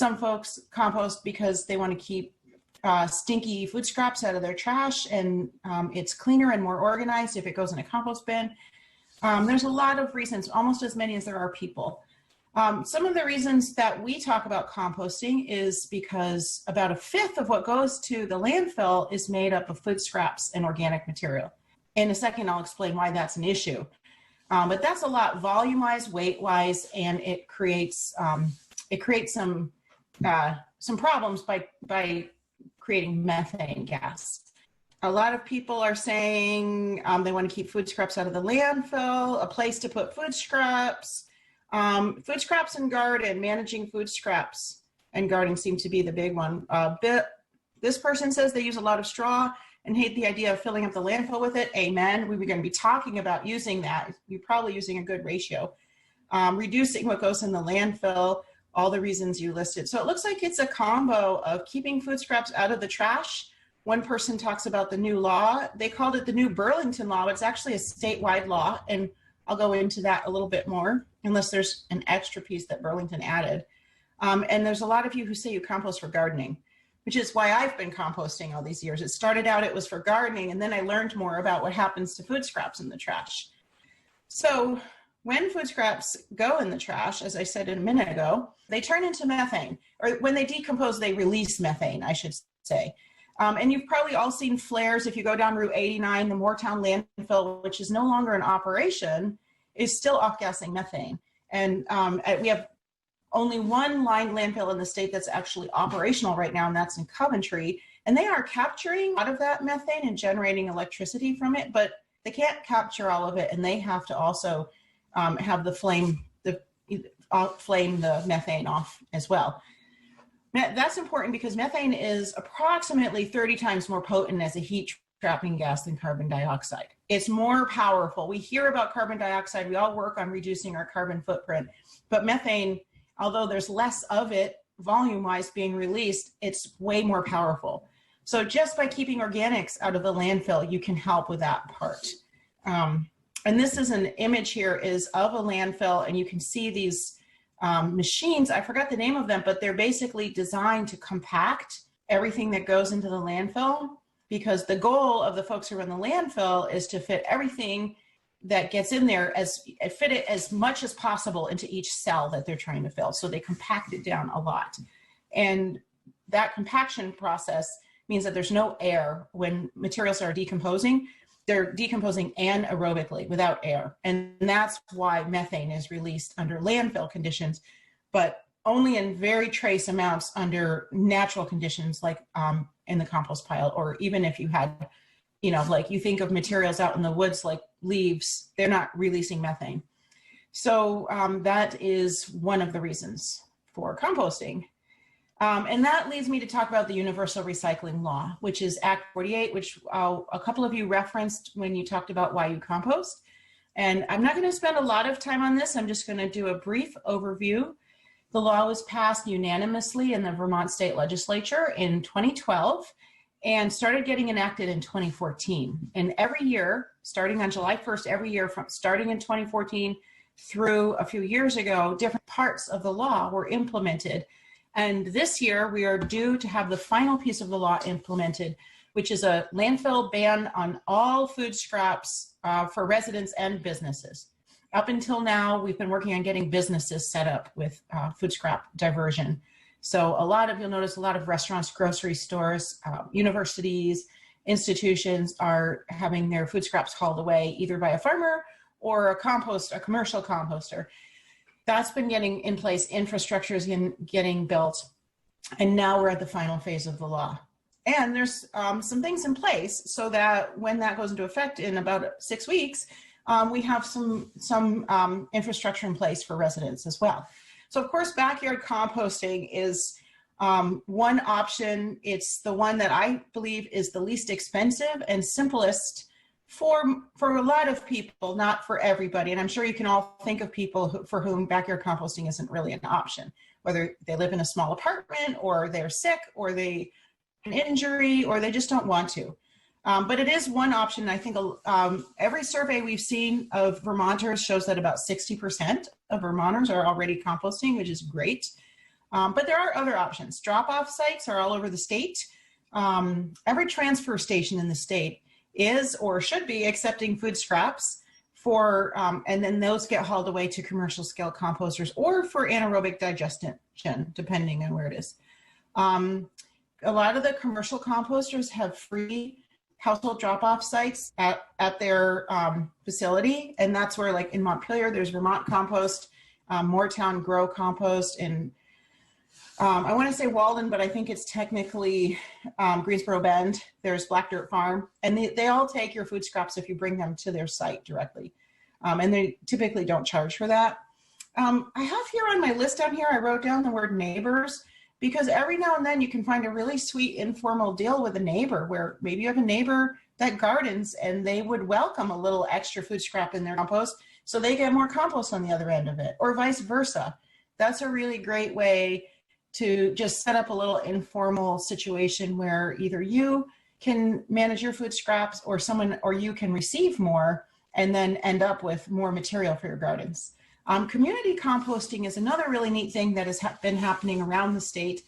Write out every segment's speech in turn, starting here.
Some folks compost because they want to keep stinky food scraps out of their trash, and it's cleaner and more organized if it goes in a compost bin. There's a lot of reasons, almost as many as there are people. Some of the reasons that we talk about composting is because about 1/5 of what goes to the landfill is made up of food scraps and organic material. In a second, I'll explain why that's an issue. But that's a lot volume-wise, weight-wise, and it creates some problems by creating methane gas. A lot of people are saying they want to keep food scraps out of the landfill, a place to put food scraps. Food scraps and garden, managing food scraps and gardening seem to be the big one. This person says they use a lot of straw and hate the idea of filling up the landfill with it. Amen. We were going to be talking about using that. You're probably using a good ratio. Reducing what goes in the landfill, all the reasons you listed. So it looks like it's a combo of keeping food scraps out of the trash. One person talks about the new law. They called it the new Burlington law, but it's actually a statewide law. And I'll go into that a little bit more, unless there's an extra piece that Burlington added. And there's a lot of you who say you compost for gardening, which is why I've been composting all these years. It started out, it was for gardening, and then I learned more about what happens to food scraps in the trash. So when food scraps go in the trash, as I said a minute ago, they turn into methane, or when they decompose, they release methane, I should say. And you've probably all seen flares. If you go down Route 89, the Moortown landfill, which is no longer in operation, is still off-gassing methane. And we have only one lined landfill in the state that's actually operational right now, and that's in Coventry. And they are capturing a lot of that methane and generating electricity from it, but they can't capture all of it, and they have to also have the flame the methane off as well. That's important because methane is approximately 30 times more potent as a heat trapping gas than carbon dioxide. It's more powerful. We hear about carbon dioxide. We all work on reducing our carbon footprint, but methane, although there's less of it volume-wise being released, it's way more powerful. So just by keeping organics out of the landfill, you can help with that part. And this is an image here is of a landfill, and you can see these machines. I forgot the name of them, but they're basically designed to compact everything that goes into the landfill, because the goal of the folks who run the landfill is to fit everything that gets in there fit it as much as possible into each cell that they're trying to fill. So they compact it down a lot. And that compaction process means that there's no air when materials are decomposing. They're decomposing anaerobically without air. And that's why methane is released under landfill conditions, but only in very trace amounts under natural conditions, like in the compost pile, or even if you had, like you think of materials out in the woods like leaves, they're not releasing methane. So that is one of the reasons for composting. And that leads me to talk about the Universal Recycling Law, which is Act 48, which a couple of you referenced when you talked about why you compost. And I'm not going to spend a lot of time on this. I'm just going to do a brief overview. The law was passed unanimously in the Vermont State Legislature in 2012 and started getting enacted in 2014. And every year, starting on July 1st, every year starting in 2014 through a few years ago, different parts of the law were implemented. And this year, we are due to have the final piece of the law implemented, which is a landfill ban on all food scraps for residents and businesses. Up until now, we've been working on getting businesses set up with food scrap diversion. So you'll notice a lot of restaurants, grocery stores, universities, institutions are having their food scraps hauled away either by a farmer or a commercial composter. That's been getting in place, infrastructure is getting built, and now we're at the final phase of the law. And there's some things in place so that when that goes into effect in about 6 weeks, we have some infrastructure in place for residents as well. So of course, backyard composting is one option. It's the one that I believe is the least expensive and simplest for a lot of people, not for everybody. And I'm sure you can all think of people for whom backyard composting isn't really an option, whether they live in a small apartment or they're sick or they have an injury or they just don't want to. But it is one option. I think every survey we've seen of Vermonters shows that about 60% of Vermonters are already composting, which is great. But there are other options. Drop-off sites are all over the state. Every transfer station in the state is or should be accepting food scraps for, and then those get hauled away to commercial scale composters or for anaerobic digestion, depending on where it is. A lot of the commercial composters have free household drop-off sites at their facility, and that's where, like in Montpelier, there's Vermont Compost, Moortown Grow Compost, and I want to say Walden, but I think it's technically Greensboro Bend. There's Black Dirt Farm, and they all take your food scraps if you bring them to their site directly, and they typically don't charge for that. I have here on my list down here, I wrote down the word neighbors, because every now and then you can find a really sweet informal deal with a neighbor where maybe you have a neighbor that gardens and they would welcome a little extra food scrap in their compost so they get more compost on the other end of it, or vice versa. That's a really great way to just set up a little informal situation where either you can manage your food scraps or someone or you can receive more and then end up with more material for your gardens. Community composting is another really neat thing that has been happening around the state.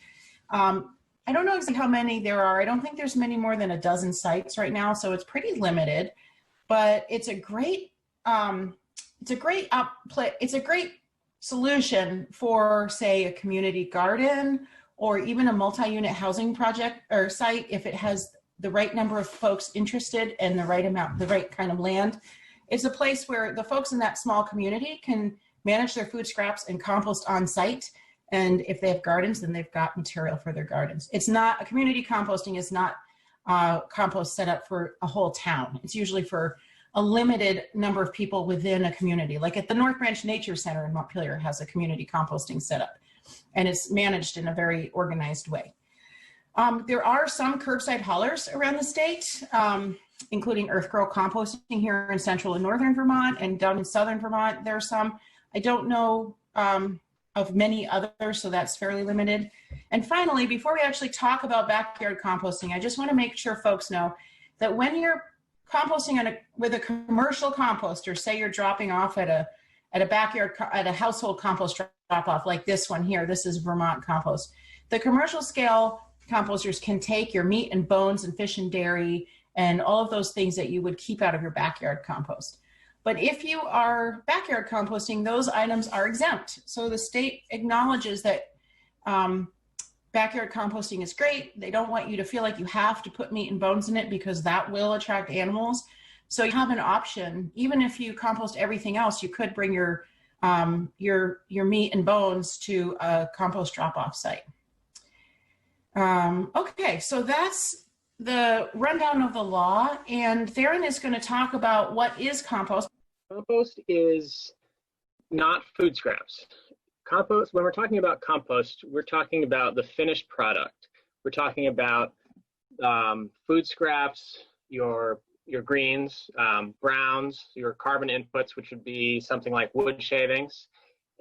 I don't know exactly how many there are. I don't think there's many more than a dozen sites right now, so it's pretty limited. But it's a great solution for, say, a community garden or even a multi-unit housing project or site if it has the right number of folks interested and the right kind of land. It's a place where the folks in that small community can manage their food scraps and compost on site. And if they have gardens, then they've got material for their gardens. It's not, a community composting is not compost set up for a whole town. It's usually for a limited number of people within a community. Like at the North Branch Nature Center in Montpelier has a community composting setup, and it's managed in a very organized way. There are some curbside haulers around the state, including Earth Girl Composting here in central and northern Vermont, and down in southern Vermont, there are some. I don't know of many others, so that's fairly limited. And finally, before we actually talk about backyard composting, I just want to make sure folks know that when you're composting with a commercial composter, say you're dropping off at a household compost drop off like this one here, this is Vermont Compost. The commercial scale composters can take your meat and bones and fish and dairy and all of those things that you would keep out of your backyard compost. But if you are backyard composting, those items are exempt. So the state acknowledges that backyard composting is great. They don't want you to feel like you have to put meat and bones in it because that will attract animals. So you have an option. Even if you compost everything else, you could bring your meat and bones to a compost drop-off site. Okay, so that's the rundown of the law, and Theron is going to talk about what is compost. Compost is not food scraps. Compost, when we're talking about compost, we're talking about the finished product. We're talking about food scraps, your greens, browns, your carbon inputs, which would be something like wood shavings.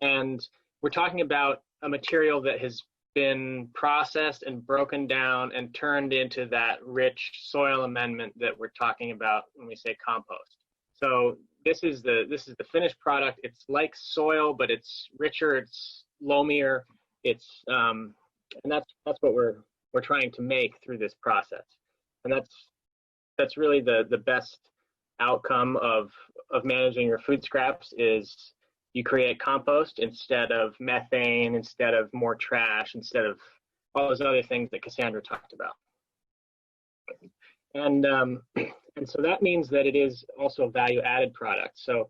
And we're talking about a material that has been processed and broken down and turned into that rich soil amendment that we're talking about when we say compost. So this is the finished product. It's like soil, but it's richer, it's loamier, it's and that's what we're trying to make through this process. And that's really the best outcome of managing your food scraps is you create compost instead of methane, instead of more trash, instead of all those other things that Cassandra talked about. And so that means that it is also a value-added product. So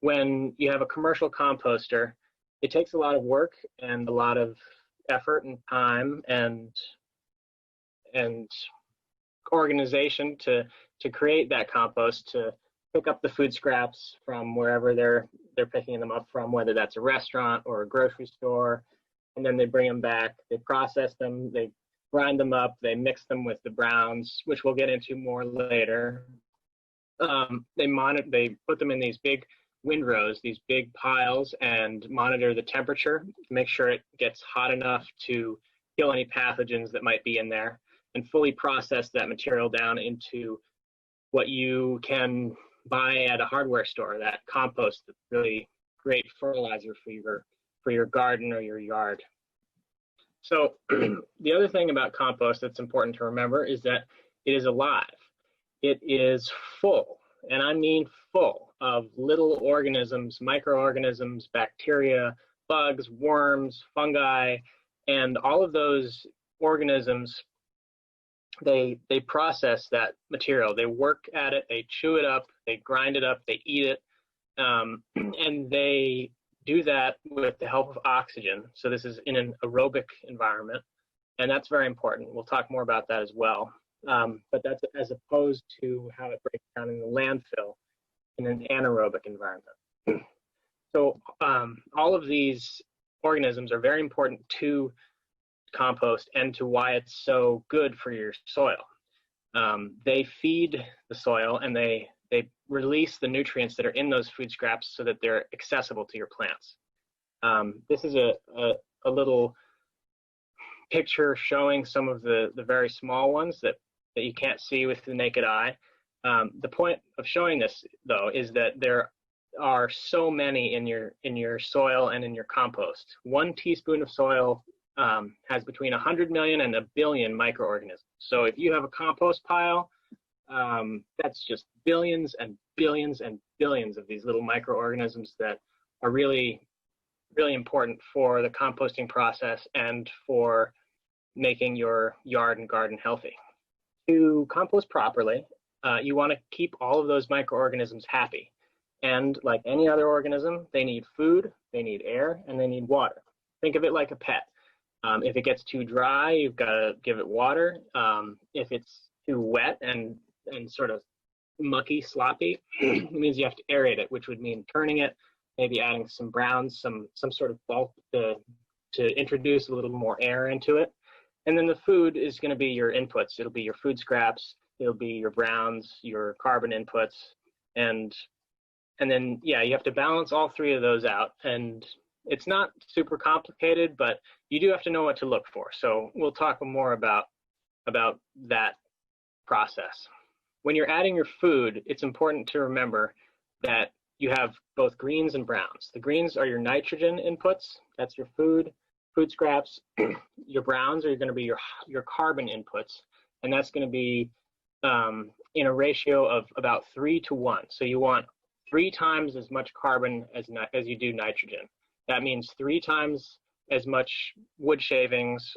when you have a commercial composter, it takes a lot of work and a lot of effort and time and organization to create that compost, to pick up the food scraps from wherever they're picking them up from, whether that's a restaurant or a grocery store, and then they bring them back, they process them, they grind them up, they mix them with the browns, which we'll get into more later. They put them in these big windrows, these big piles, and monitor the temperature to make sure it gets hot enough to kill any pathogens that might be in there, and fully process that material down into what you can buy at a hardware store, that compost, that's really great fertilizer for your garden or your yard. So the other thing about compost that's important to remember is that it is alive. It is full, and I mean full, of little organisms, microorganisms, bacteria, bugs, worms, fungi, and all of those organisms, they process that material. They work at it, they chew it up, they grind it up, they eat it, and they do that with the help of oxygen. So this is in an aerobic environment, and that's very important. We'll talk more about that as well. But that's as opposed to how it breaks down in the landfill in an anaerobic environment. So all of these organisms are very important to compost and to why it's so good for your soil. They feed the soil, and they release the nutrients that are in those food scraps so that they're accessible to your plants. This is a little picture showing some of the very small ones that you can't see with the naked eye. The point of showing this, though, is that there are so many in your soil and in your compost. 1 teaspoon of soil has between 100 million and 1 billion microorganisms. So if you have a compost pile, that's just billions and billions and billions of these little microorganisms that are really, really important for the composting process and for making your yard and garden healthy. To compost properly, you want to keep all of those microorganisms happy. And like any other organism, they need food, they need air, and they need water. Think of it like a pet. If it gets too dry, you've got to give it water. If it's too wet and sort of mucky, sloppy, it means you have to aerate it, which would mean turning it, maybe adding some browns, some sort of bulk to introduce a little more air into it. And then the food is going to be your inputs. It'll be your food scraps, it'll be your browns, your carbon inputs, and then, yeah, you have to balance all 3 of those out. And it's not super complicated, but you do have to know what to look for. So we'll talk more about that process. When you're adding your food, it's important to remember that you have both greens and browns. The greens are your nitrogen inputs. That's your food scraps. Your browns are going to be your carbon inputs, and that's going to be in a ratio of about 3 to 1. So you want 3 times as much carbon as you do nitrogen. That means 3 times as much wood shavings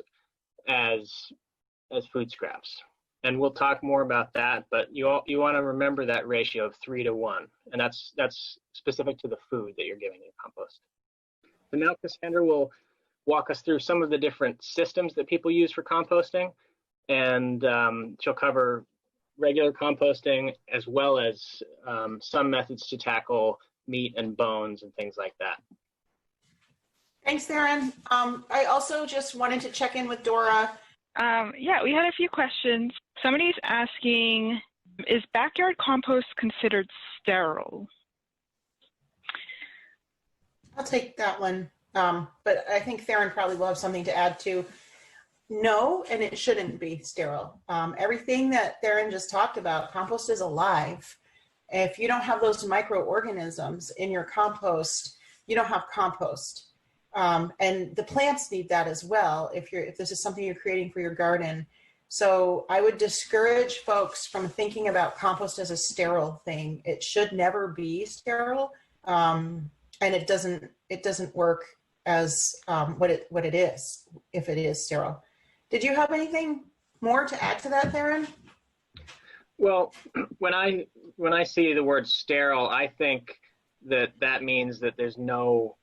as food scraps. And we'll talk more about that, but you want to remember that ratio of 3 to 1, and that's specific to the food that you're giving in compost. So now Cassandra will walk us through some of the different systems that people use for composting, and she'll cover regular composting as well as some methods to tackle meat and bones and things like that. Thanks, Theron. I also just wanted to check in with Dora. Yeah, we had a few questions. Somebody's asking, is backyard compost considered sterile? I'll take that one, but I think Theron probably will have something to add too. No, and it shouldn't be sterile. Everything that Theron just talked about, compost is alive. If you don't have those microorganisms in your compost, you don't have compost. And the plants need that as well if this is something you're creating for your garden. So I would discourage folks from thinking about compost as a sterile thing. It should never be sterile, and it doesn't work as what it is if it is sterile. Did you have anything more to add to that, Theron? Well, when I see the word sterile, I think that means that there's no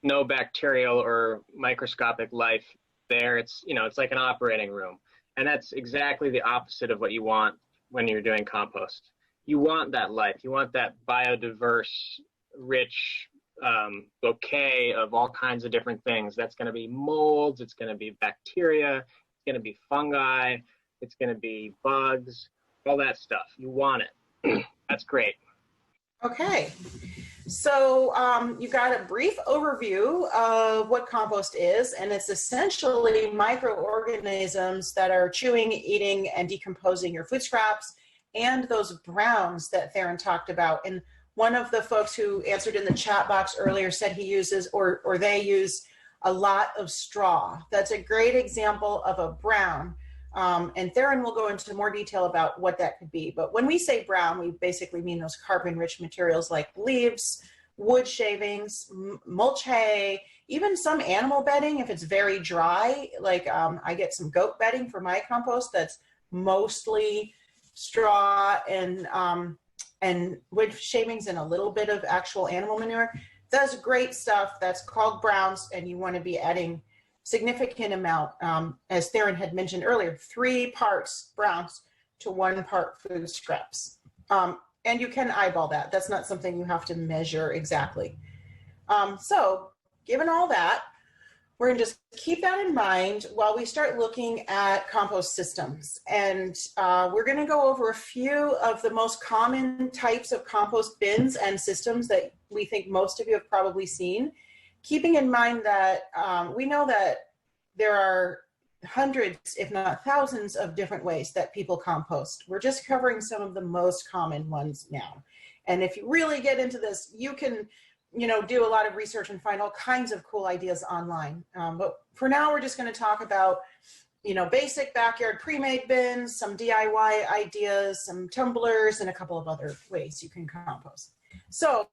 bacterial or microscopic life there. It's like an operating room, and that's exactly the opposite of what you want when you're doing compost. You want that life. You want that biodiverse, rich bouquet of all kinds of different things. That's going to be molds. It's going to be bacteria. It's going to be fungi. It's going to be bugs. All that stuff. You want it. That's great. Okay. So you got a brief overview of what compost is, and it's essentially microorganisms that are chewing, eating, and decomposing your food scraps and those browns that Theron talked about. And one of the folks who answered in the chat box earlier said he uses or they use a lot of straw. That's a great example of a brown. And Theron will go into more detail about what that could be. But when we say brown, we basically mean those carbon-rich materials like leaves, wood shavings, mulch hay, even some animal bedding if it's very dry. Like I get some goat bedding for my compost that's mostly straw and wood shavings and a little bit of actual animal manure. That's great stuff. That's called browns, and you want to be adding significant amount, as Theron had mentioned earlier, 3 parts browns to 1 part food scraps. And you can eyeball that. That's not something you have to measure exactly. So given all that, we're going to just keep that in mind while we start looking at compost systems. And we're going to go over a few of the most common types of compost bins and systems that we think most of you have probably seen, keeping in mind that we know that there are hundreds, if not thousands, of different ways that people compost. We're just covering some of the most common ones now. And if you really get into this, you can do a lot of research and find all kinds of cool ideas online. But for now, we're just going to talk about, basic backyard pre-made bins, some DIY ideas, some tumblers, and a couple of other ways you can compost. So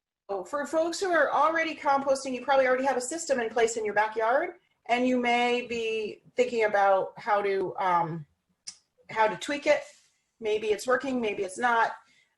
for folks who are already composting, you probably already have a system in place in your backyard, and you may be thinking about how to tweak it. Maybe it's working, maybe it's not.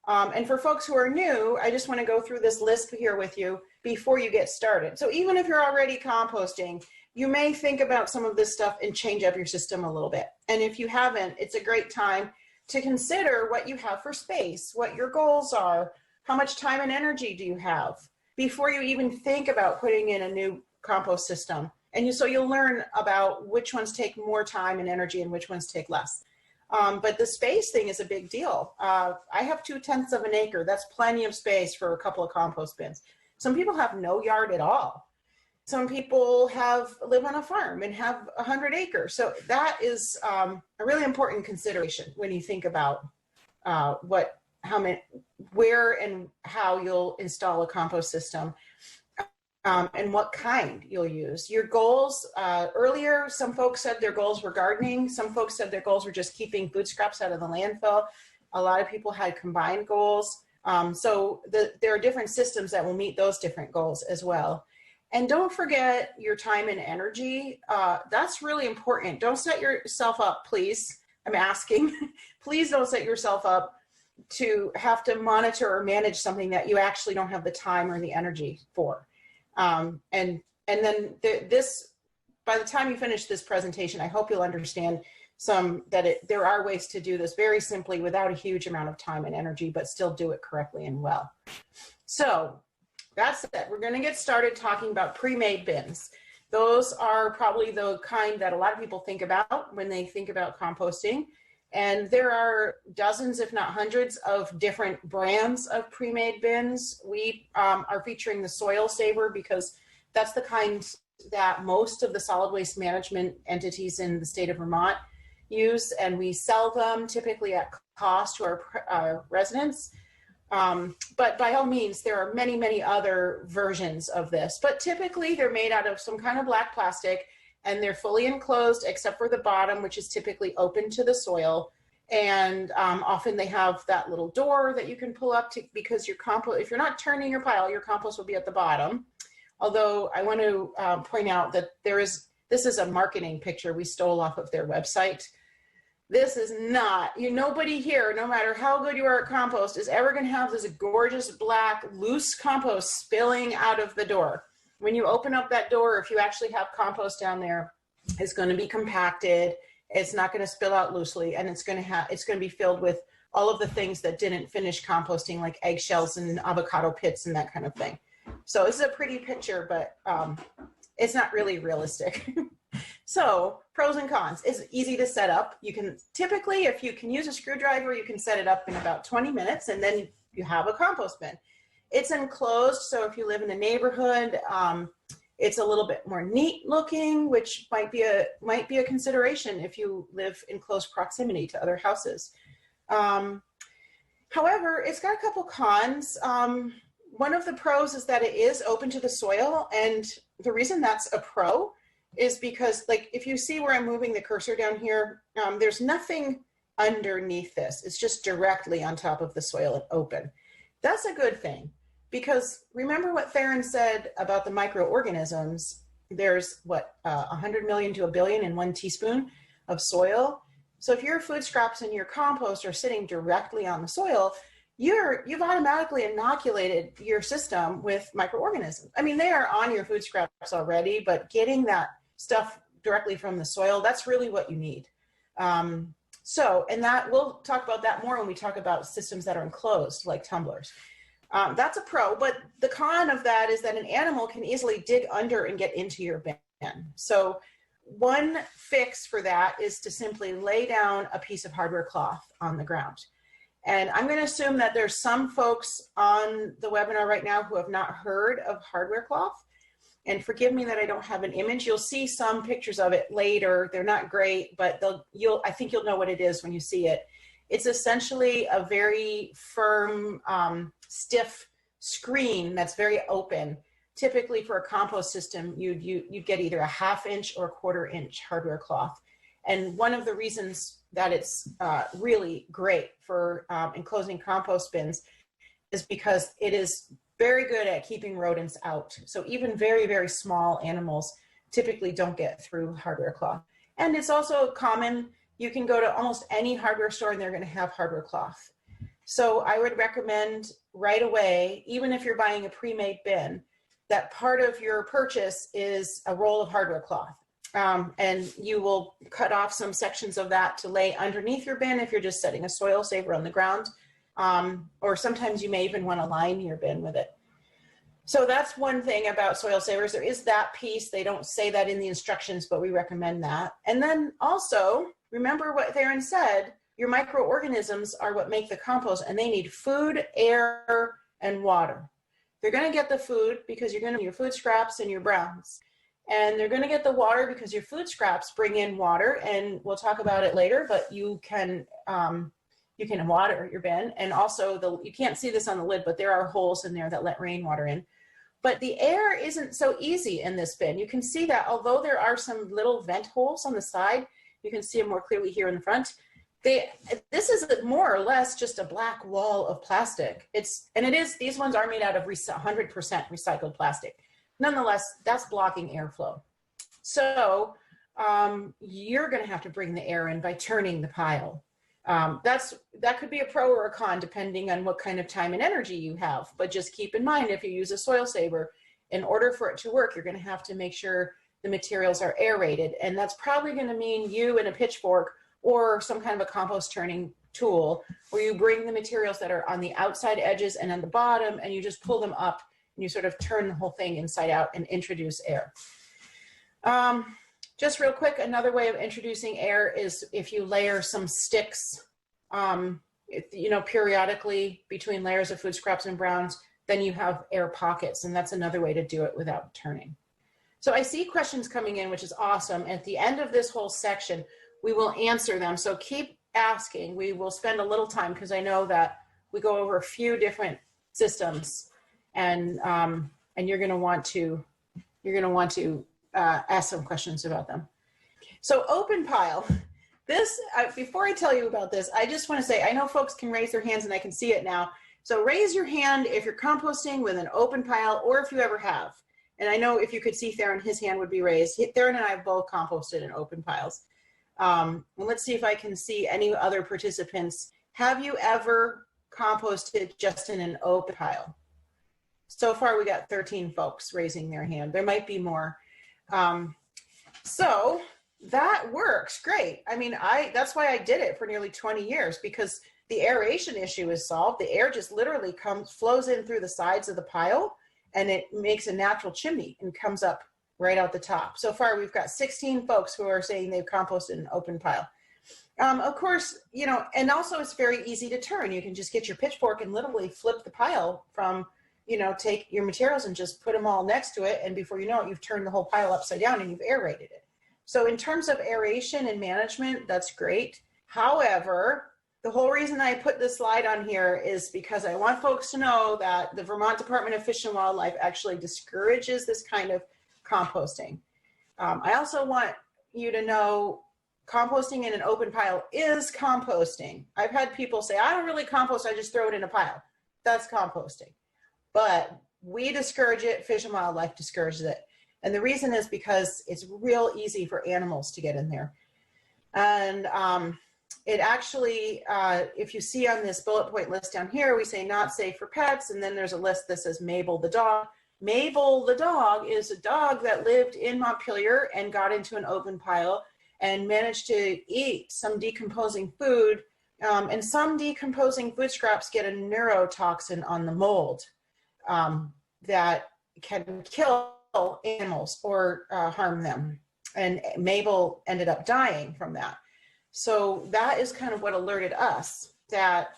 And for folks who are new, I just want to go through this list here with you before you get started. So even if you're already composting, you may think about some of this stuff and change up your system a little bit. And if you haven't, it's a great time to consider what you have for space, what your goals are, how much time and energy do you have before you even think about putting in a new compost system. And so you'll learn about which ones take more time and energy and which ones take less. But the space thing is a big deal. I have 2/10 of an acre. That's plenty of space for a couple of compost bins. Some people have no yard at all. Some people live on a farm and have 100 acres. So that is a really important consideration when you think about where and how you'll install a compost system. And what kind you'll use. Your goals, earlier, some folks said their goals were gardening. Some folks said their goals were just keeping food scraps out of the landfill. A lot of people had combined goals. So there are different systems that will meet those different goals as well. And don't forget your time and energy. That's really important. Don't set yourself up, please. I'm asking, please don't set yourself up to have to monitor or manage something that you actually don't have the time or the energy for. And then by the time you finish this presentation, I hope you'll understand there are ways to do this very simply without a huge amount of time and energy, but still do it correctly and well. So that's it. We're going to get started talking about pre-made bins. Those are probably the kind that a lot of people think about when they think about composting. And there are dozens, if not hundreds, of different brands of pre-made bins. We are featuring the Soil Saver because that's the kind that most of the solid waste management entities in the state of Vermont use, and we sell them typically at cost to our residents. But by all means, there are many, many other versions of this. But typically, they're made out of some kind of black plastic, and they're fully enclosed except for the bottom, which is typically open to the soil. And often they have that little door that you can pull up to, because your compost, if you're not turning your pile, your compost will be at the bottom. Although I want to point out that this is a marketing picture we stole off of their website. This is not, nobody here, no matter how good you are at compost, is ever going to have this gorgeous black loose compost spilling out of the door. When you open up that door, if you actually have compost down there, it's going to be compacted. It's not going to spill out loosely, and it's going to be filled with all of the things that didn't finish composting, like eggshells and avocado pits and that kind of thing. So this is a pretty picture, but it's not really realistic. So pros and cons. It's easy to set up. You can typically, if you can use a screwdriver, you can set it up in about 20 minutes, and then you have a compost bin. It's enclosed, so if you live in a neighborhood, it's a little bit more neat looking, which might be a consideration if you live in close proximity to other houses. However, it's got a couple cons. One of the pros is that it is open to the soil, and the reason that's a pro is because, like, if you see where I'm moving the cursor down here, there's nothing underneath this. It's just directly on top of the soil and open. That's a good thing, because remember what Theron said about the microorganisms. There's what, 100 million to a billion in 1 teaspoon of soil. So if your food scraps in your compost are sitting directly on the soil, you've automatically inoculated your system with microorganisms. I mean, they are on your food scraps already, but getting that stuff directly from the soil, that's really what you need. And that we'll talk about that more when we talk about systems that are enclosed, like tumblers. That's a pro, but the con of that is that an animal can easily dig under and get into your bin. So one fix for that is to simply lay down a piece of hardware cloth on the ground. And I'm going to assume that there's some folks on the webinar right now who have not heard of hardware cloth. And forgive me that I don't have an image. You'll see some pictures of it later. They're not great, but I think you'll know what it is when you see it. It's essentially a very firm, stiff screen that's very open. Typically for a compost system, you'd get either a 1/2 inch or 1/4 inch hardware cloth. And one of the reasons that it's really great for enclosing compost bins is because it is very good at keeping rodents out. So even very, very small animals typically don't get through hardware cloth. And it's also common, you can go to almost any hardware store and they're going to have hardware cloth. So I would recommend right away, even if you're buying a pre-made bin, that part of your purchase is a roll of hardware cloth. And you will cut off some sections of that to lay underneath your bin if you're just setting a soil saver on the ground. Or sometimes you may even want to line your bin with it. So that's one thing about soil savers. There is that piece. They don't say that in the instructions, but we recommend that. And then also, remember what Theron said, your microorganisms are what make the compost, and they need food, air, and water. They're going to get the food because you're going to your food scraps and your browns. And they're going to get the water because your food scraps bring in water, and we'll talk about it later, but you can water your bin. And also, you can't see this on the lid, but there are holes in there that let rainwater in. But the air isn't so easy in this bin. You can see that although there are some little vent holes on the side, you can see them more clearly here in the front. This is more or less just a black wall of plastic. These ones are made out of 100% recycled plastic. Nonetheless, that's blocking airflow. So you're going to have to bring the air in by turning the pile. That could be a pro or a con depending on what kind of time and energy you have. But just keep in mind, if you use a soil saver, in order for it to work, you're going to have to make sure the materials are aerated. And that's probably going to mean you and a pitchfork or some kind of a compost turning tool where you bring the materials that are on the outside edges and on the bottom, and you just pull them up and you sort of turn the whole thing inside out and introduce air. Just real quick, another way of introducing air is if you layer some sticks, periodically between layers of food scraps and browns, then you have air pockets, and that's another way to do it without turning. So I see questions coming in, which is awesome. At the end of this whole section, we will answer them. So keep asking. We will spend a little time because I know that we go over a few different systems, and you're going to want to ask some questions about them. So open pile. This before I tell you about this, I just want to say I know folks can raise their hands and I can see it now. So raise your hand if you're composting with an open pile, or if you ever have. And I know if you could see Theron, his hand would be raised. Theron and I have both composted in open piles. And let's see if I can see any other participants. Have you ever composted just in an open pile? So far, we got 13 folks raising their hand. There might be more. So that works great. I mean, that's why I did it for nearly 20 years, because the aeration issue is solved. The air just literally flows in through the sides of the pile, and it makes a natural chimney and comes up right out the top. So far, we've got 16 folks who are saying they've composted an open pile. Of course, and also it's very easy to turn. You can just get your pitchfork and literally flip the pile from, take your materials and just put them all next to it. And before you know it, you've turned the whole pile upside down and you've aerated it. So in terms of aeration and management, that's great. However, the whole reason I put this slide on here is because I want folks to know that the Vermont Department of Fish and Wildlife actually discourages this kind of composting. I also want you to know composting in an open pile is composting. I've had people say, I don't really compost, I just throw it in a pile. That's composting. But we discourage it, Fish and Wildlife discourages it. And the reason is because it's real easy for animals to get in there. And it actually, if you see on this bullet point list down here, we say not safe for pets. And then there's a list that says Mabel the dog. Mabel the dog is a dog that lived in Montpelier and got into an open pile and managed to eat some decomposing food. And some decomposing food scraps get a neurotoxin on the mold that can kill animals or harm them. And Mabel ended up dying from that. So that is kind of what alerted us that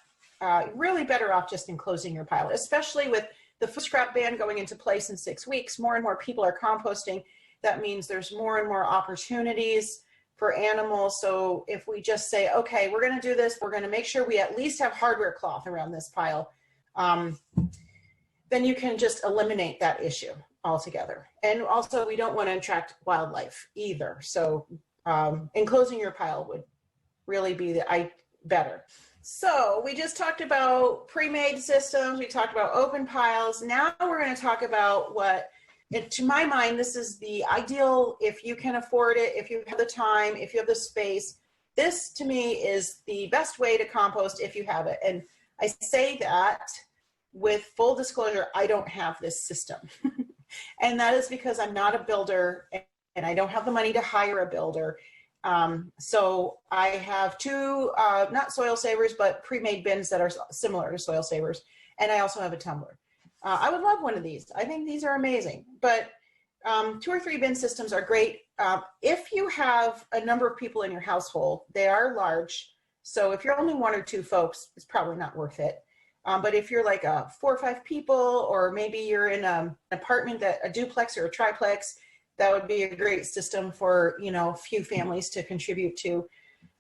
really better off just enclosing your pile, especially with the food scrap ban going into place in 6 weeks. More and more people are composting. That means there's more and more opportunities for animals. So if we just say, okay, we're going to do this, we're going to make sure we at least have hardware cloth around this pile, then you can just eliminate that issue altogether. And also, we don't want to attract wildlife either. So enclosing your pile would really be better. So we just talked about pre-made systems. We talked about open piles. Now we're going to talk about what, to my mind, this is the ideal, if you can afford it, if you have the time, if you have the space. This, to me, is the best way to compost if you have it. And I say that with full disclosure, I don't have this system. And that is because I'm not a builder and I don't have the money to hire a builder. So I have two, not soil savers, but pre-made bins that are similar to soil savers. And I also have a tumbler. I would love one of these. I think these are amazing, but 2 or 3 bin systems are great. If you have a number of people in your household, they are large. So if you're only 1 or 2 folks, it's probably not worth it. But if you're like 4 or 5 people, or maybe you're in an apartment, a duplex or a triplex, that would be a great system for, a few families to contribute to.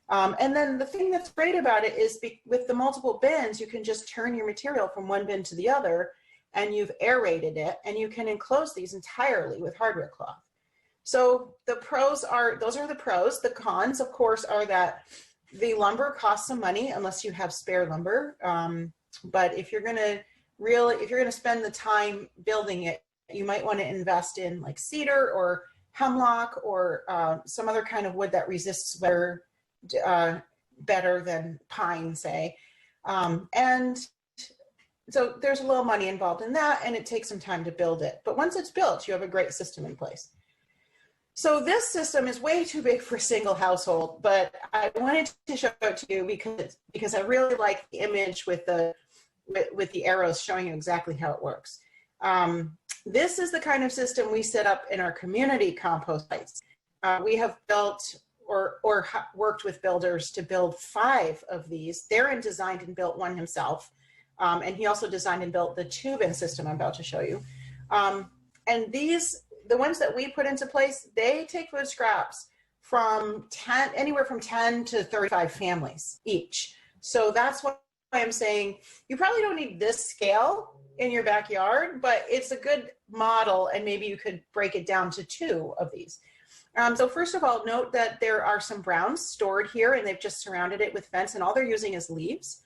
And then the thing that's great about it is with the multiple bins, you can just turn your material from one bin to the other, and you've aerated it, and you can enclose these entirely with hardware cloth. So the pros are, those are the pros. The cons, of course, are that the lumber costs some money unless you have spare lumber. But if you're gonna spend the time building it, you might want to invest in like cedar or hemlock or some other kind of wood that resists weather better than pine, say. And so there's a little money involved in that, and it takes some time to build it. But once it's built, you have a great system in place. So this system is way too big for a single household, but I wanted to show it to you because I really like the image with the arrows showing you exactly how it works. This is the kind of system we set up in our community compost sites. We have built or worked with builders to build 5 of these. Theron designed and built one himself. And he also designed and built the 2-bin system I'm about to show you. And the ones that we put into place, they take food scraps from anywhere from 10 to 35 families each. So that's why I'm saying you probably don't need this scale in your backyard, but it's a good model, and maybe you could break it down to 2 of these. So first of all, note that there are some browns stored here, and they've just surrounded it with fence, and all they're using is leaves.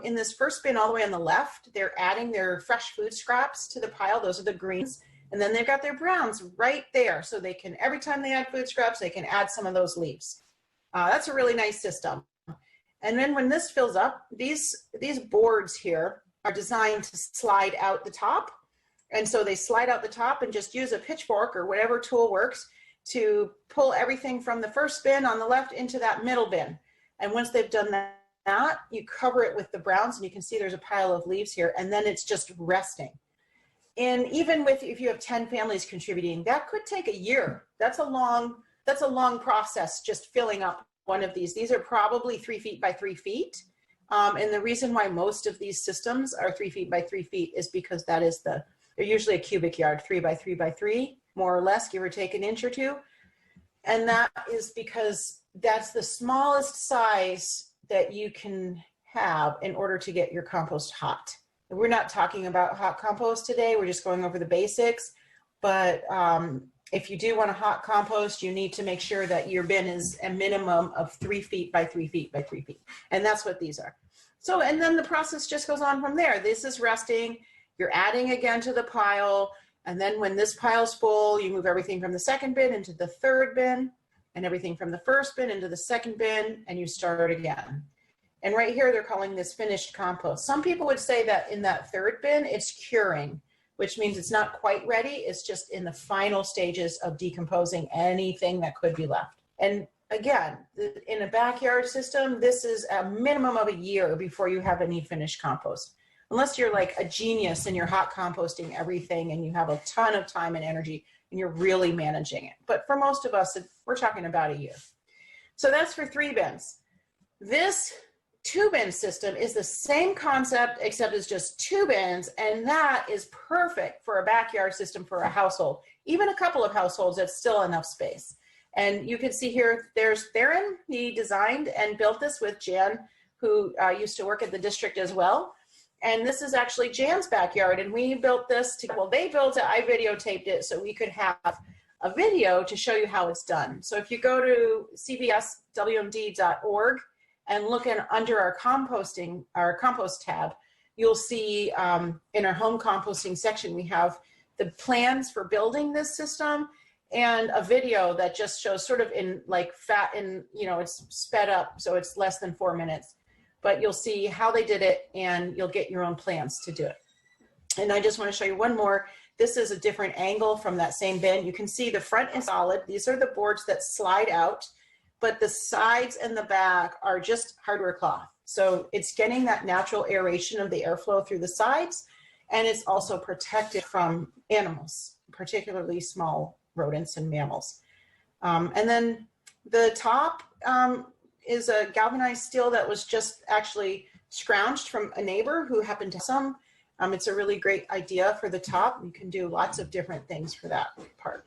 In this first bin all the way on the left, they're adding their fresh food scraps to the pile. Those are the greens. And then they've got their browns right there. So they can, every time they add food scraps, they can add some of those leaves. That's a really nice system. And then when this fills up, these boards here are designed to slide out the top. And so they slide out the top and just use a pitchfork or whatever tool works to pull everything from the first bin on the left into that middle bin. And once they've done that, you cover it with the browns, and you can see there's a pile of leaves here, and then it's just resting. And even if you have 10 families contributing, that could take a year. That's a long process just filling up one of these. These are probably 3 feet by 3 feet. And the reason why most of these systems are 3 feet by 3 feet is because they're usually a cubic yard, 3 by 3 by 3, more or less, give or take an inch or 2. And that is because that's the smallest size that you can have in order to get your compost hot. We're not talking about hot compost today. We're just going over the basics. But If you do want to hot compost, you need to make sure that your bin is a minimum of 3 feet by 3 feet by 3 feet. And that's what these are. So, and then the process just goes on from there. This is resting. You're adding again to the pile. And then when this pile's full, you move everything from the second bin into the third bin, and everything from the first bin into the second bin, and you start again. And right here, they're calling this finished compost. Some people would say that in that third bin, it's curing, which means it's not quite ready. It's just in the final stages of decomposing anything that could be left. And again, in a backyard system, this is a minimum of a year before you have any finished compost. Unless you're like a genius and you're hot composting everything and you have a ton of time and energy and you're really managing it. But for most of us, we're talking about a year. So that's for 3 bins. This 2-bin system is the same concept, except it's just 2 bins, and that is perfect for a backyard system for a household. Even a couple of households, that's still enough space. And you can see here, there's Theron. He designed and built this with Jan, who used to work at the district as well. And this is actually Jan's backyard, and we built this well, they built it, I videotaped it so we could have a video to show you how it's done. So if you go to CVSWMD.org and look under our compost tab, you'll see in our home composting section, we have the plans for building this system and a video that just shows sort of in like it's sped up, so it's less than 4 minutes. But you'll see how they did it, and you'll get your own plans to do it. And I just want to show you one more. This is a different angle from that same bin. You can see the front is solid. These are the boards that slide out, but the sides and the back are just hardware cloth. So it's getting that natural aeration of the airflow through the sides, and it's also protected from animals, particularly small rodents and mammals. And then the top is a galvanized steel that was just actually scrounged from a neighbor who happened to have some. It's a really great idea for the top. You can do lots of different things for that part.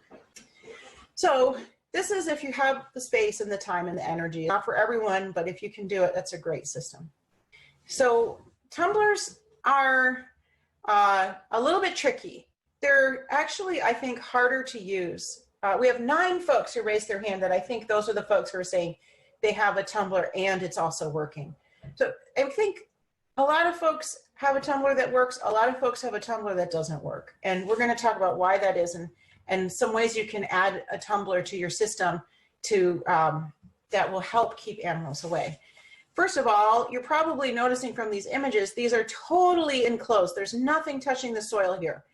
So this is if you have the space and the time and the energy. Not for everyone, but if you can do it, that's a great system. So tumblers are a little bit tricky. They're actually, I think, harder to use. We have 9 folks who raised their hand that I think those are the folks who are saying they have a tumbler and it's also working. So I think a lot of folks have a tumbler that works. A lot of folks have a tumbler that doesn't work. And we're going to talk about why that is and some ways you can add a tumbler to your system to that will help keep animals away. First of all, you're probably noticing from these images, these are totally enclosed. There's nothing touching the soil here.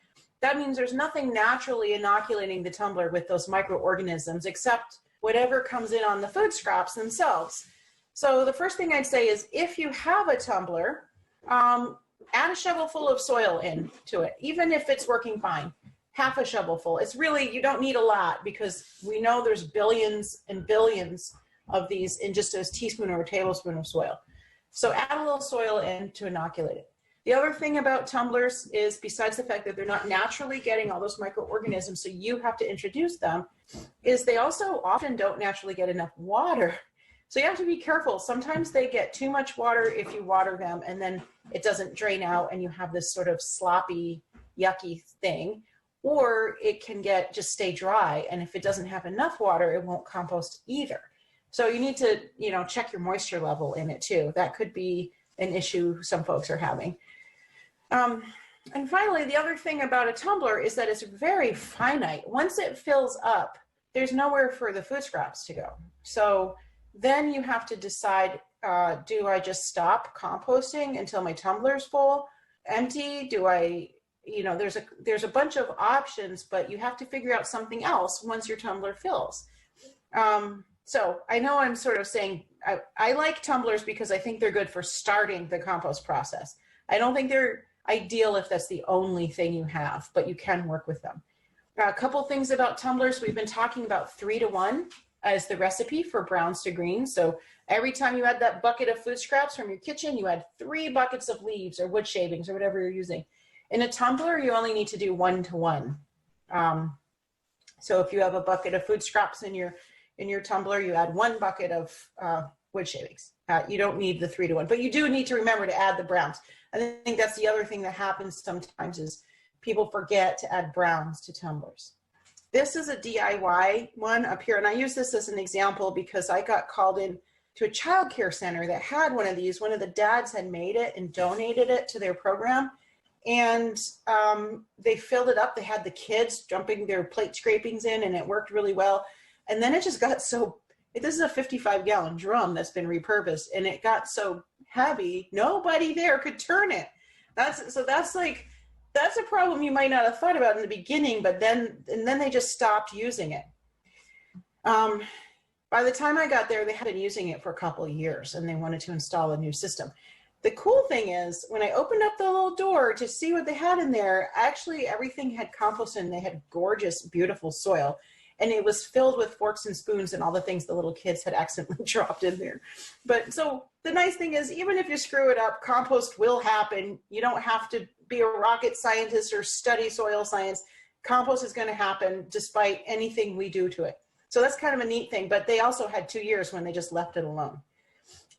That means there's nothing naturally inoculating the tumbler with those microorganisms except whatever comes in on the food scraps themselves. So the first thing I'd say is if you have a tumbler, add a shovel full of soil into it, even if it's working fine. Half a shovel full. It's really, you don't need a lot because we know there's billions and billions of these in just a teaspoon or a tablespoon of soil. So add a little soil in to inoculate it. The other thing about tumblers is, besides the fact that they're not naturally getting all those microorganisms, so you have to introduce them, is they also often don't naturally get enough water. So you have to be careful. Sometimes they get too much water if you water them, and then it doesn't drain out and you have this sort of sloppy, yucky thing. Or it can just stay dry, and if it doesn't have enough water, it won't compost either. So you need to, check your moisture level in it too. That could be an issue some folks are having. And finally, the other thing about a tumbler is that it's very finite. Once it fills up, there's nowhere for the food scraps to go. So then you have to decide, do I just stop composting until my tumbler's full, empty? Do I, there's a bunch of options, but you have to figure out something else once your tumbler fills. So I know I'm sort of saying, I like tumblers because I think they're good for starting the compost process. I don't think they're ideal if that's the only thing you have, but you can work with them. A couple things about tumblers. We've been talking about 3-to-1 as the recipe for browns to greens. So every time you add that bucket of food scraps from your kitchen, you add 3 buckets of leaves or wood shavings or whatever you're using. In a tumbler, you only need to do 1-to-1. So if you have a bucket of food scraps in your tumbler, you add 1 bucket of wood shavings. You don't need the 3-to-1, but you do need to remember to add the browns. I think that's the other thing that happens sometimes is people forget to add browns to tumblers. This is a DIY one up here, and I use this as an example because I got called in to a child care center that had one of these. One of the dads had made it and donated it to their program, and they filled it up. They had the kids dumping their plate scrapings in, and it worked really well. And then it just got so, this is a 55-gallon drum that's been repurposed, and it got so heavy, nobody there could turn it. That's a problem you might not have thought about in the beginning, but then they just stopped using it. By the time I got there, they had been using it for a couple of years, and they wanted to install a new system. The cool thing is, when I opened up the little door to see what they had in there, actually everything had compost in. They had gorgeous, beautiful soil, and it was filled with forks and spoons and all the things the little kids had accidentally dropped in there. But so the nice thing is, even if you screw it up, compost will happen. You don't have to be a rocket scientist or study soil science. Compost is going to happen despite anything we do to it. So that's kind of a neat thing, but they also had 2 years when they just left it alone.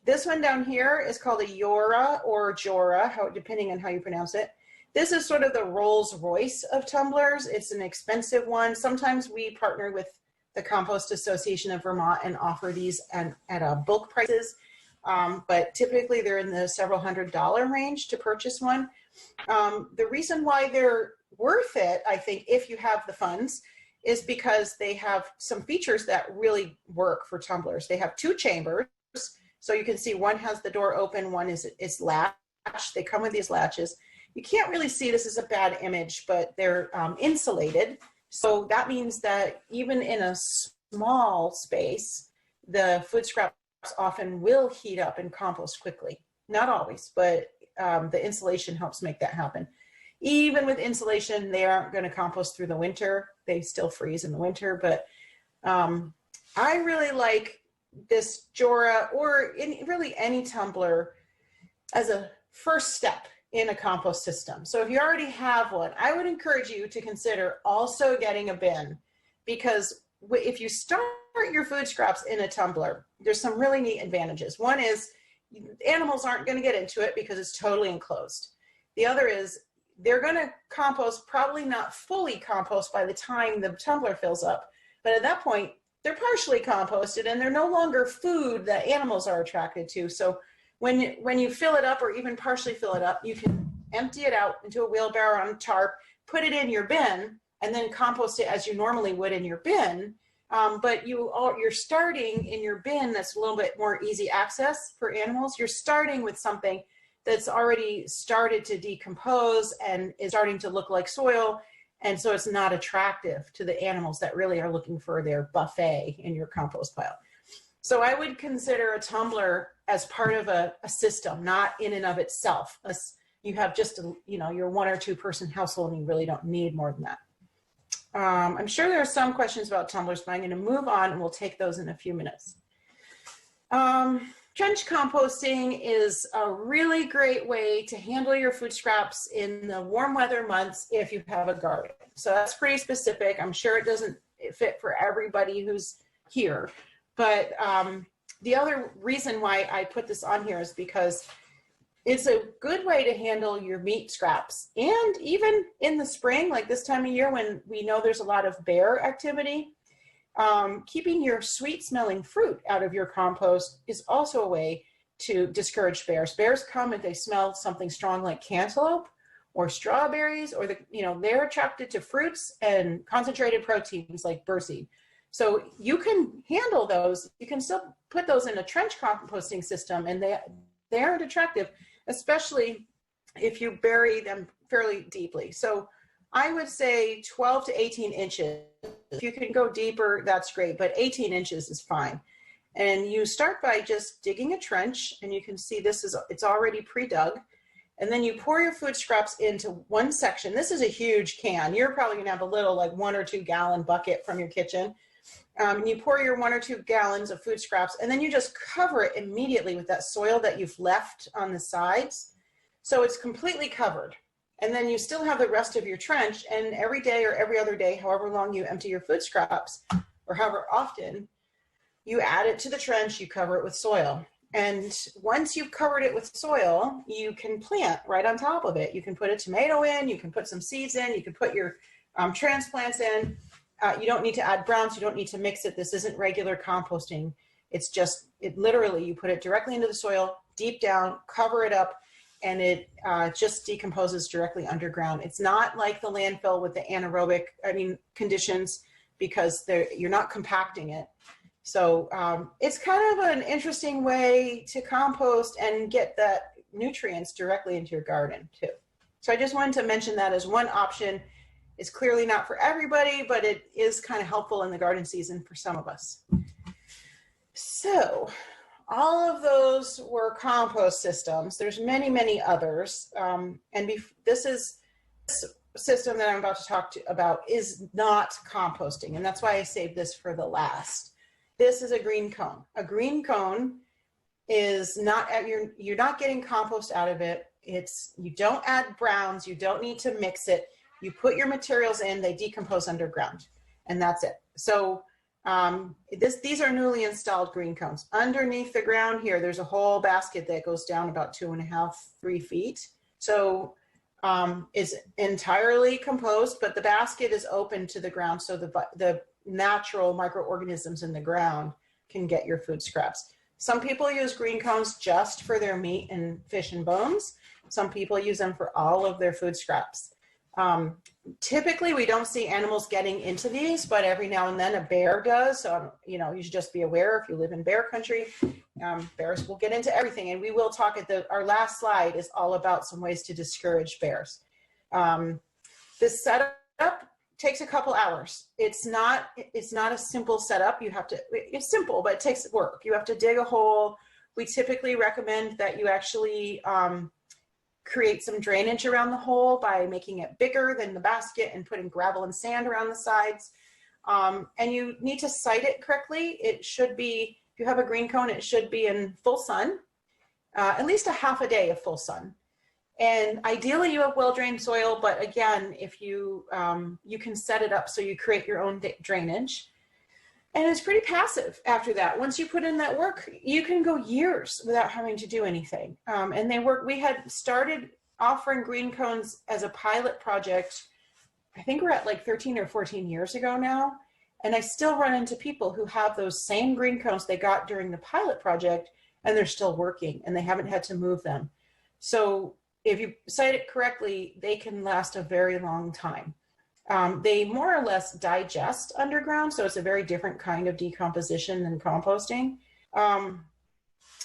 This one down here is called a Yora or Jora, depending on how you pronounce it. This is sort of the Rolls Royce of tumblers. It's an expensive one. Sometimes we partner with the Compost Association of Vermont and offer these at bulk prices, but typically they're in the several $100 range to purchase one. The reason why they're worth it, I think, if you have the funds, is because they have some features that really work for tumblers. They have 2 chambers. So you can see one has the door open, one is latched. They come with these latches. You can't really see, this is a bad image, but they're insulated. So that means that even in a small space, the food scraps often will heat up and compost quickly. Not always, but the insulation helps make that happen. Even with insulation, they aren't going to compost through the winter. They still freeze in the winter, but I really like this Jora, or really any tumbler, as a first step in a compost system. So if you already have one, I would encourage you to consider also getting a bin, because if you start your food scraps in a tumbler, there's some really neat advantages. One is animals aren't going to get into it because it's totally enclosed. The other is they're going to compost, probably not fully compost by the time the tumbler fills up, but at that point they're partially composted and they're no longer food that animals are attracted to. So when you fill it up, or even partially fill it up, you can empty it out into a wheelbarrow on a tarp, put it in your bin, and then compost it as you normally would in your bin. But you're starting in your bin that's a little bit more easy access for animals. You're starting with something that's already started to decompose and is starting to look like soil, and so it's not attractive to the animals that really are looking for their buffet in your compost pile. So I would consider a tumbler as part of a system, not in and of itself. You have just your 1 or 2 person household, and you really don't need more than that. I'm sure there are some questions about tumblers, but I'm going to move on and we'll take those in a few minutes. Trench composting is a really great way to handle your food scraps in the warm weather months if you have a garden. So that's pretty specific. I'm sure it doesn't fit for everybody who's here. But the other reason why I put this on here is because it's a good way to handle your meat scraps. And even in the spring, like this time of year when we know there's a lot of bear activity, keeping your sweet smelling fruit out of your compost is also a way to discourage bears. Bears come if they smell something strong like cantaloupe or strawberries, or they're attracted to fruits and concentrated proteins like birdseed. So you can handle those. You can still put those in a trench composting system, and they aren't attractive, especially if you bury them fairly deeply. So I would say 12 to 18 inches. If you can go deeper, that's great, but 18 inches is fine. And you start by just digging a trench, and you can see it's already pre-dug. And then you pour your food scraps into one section. This is a huge can. You're probably gonna have a little, like 1 or 2 gallon bucket from your kitchen. You pour your 1 or 2 gallons of food scraps, and then you just cover it immediately with that soil that you've left on the sides. So it's completely covered. And then you still have the rest of your trench, and every day or every other day, however long you empty your food scraps, or however often, you add it to the trench, you cover it with soil. And once you've covered it with soil, you can plant right on top of it. You can put a tomato in, you can put some seeds in, you can put your transplants in. you don't need to add browns. You don't need to mix it. This isn't regular composting. It's just, it literally, you put it directly into the soil, deep down, cover it up, and it just decomposes directly underground. It's not like the landfill with the anaerobic, conditions, because you're not compacting it. So it's kind of an interesting way to compost and get that nutrients directly into your garden too. So I just wanted to mention that as one option. It's clearly not for everybody, but it is kind of helpful in the garden season for some of us. So all of those were compost systems. There's many, many others. This system that I'm about to talk about is not composting, and that's why I saved this for the last. This is a green cone. A green cone is not, you're not getting compost out of it. You don't add browns, you don't need to mix it. You put your materials in, they decompose underground, and that's it. So these are newly installed green cones. Underneath the ground here, there's a whole basket that goes down about 2.5, 3 feet. So it's entirely composed, but the basket is open to the ground, so the natural microorganisms in the ground can get your food scraps. Some people use green cones just for their meat and fish and bones. Some people use them for all of their food scraps. Typically, we don't see animals getting into these, but every now and then a bear does. So, you should just be aware if you live in bear country, bears will get into everything. And we will talk our last slide is all about some ways to discourage bears. This setup takes a couple hours. It's not a simple setup. It's simple, but it takes work. You have to dig a hole. We typically recommend that you actually create some drainage around the hole by making it bigger than the basket and putting gravel and sand around the sides. And you need to site it correctly. It should be, if you have a green cone, it should be in full sun, at least a half a day of full sun. And ideally you have well-drained soil, but again, if you can set it up so you create your own drainage. And it's pretty passive after that. Once you put in that work, you can go years without having to do anything. And they work. We had started offering green cones as a pilot project. I think we're at like 13 or 14 years ago now. And I still run into people who have those same green cones they got during the pilot project, and they're still working and they haven't had to move them. So if you site it correctly, they can last a very long time. They more or less digest underground, so it's a very different kind of decomposition than composting.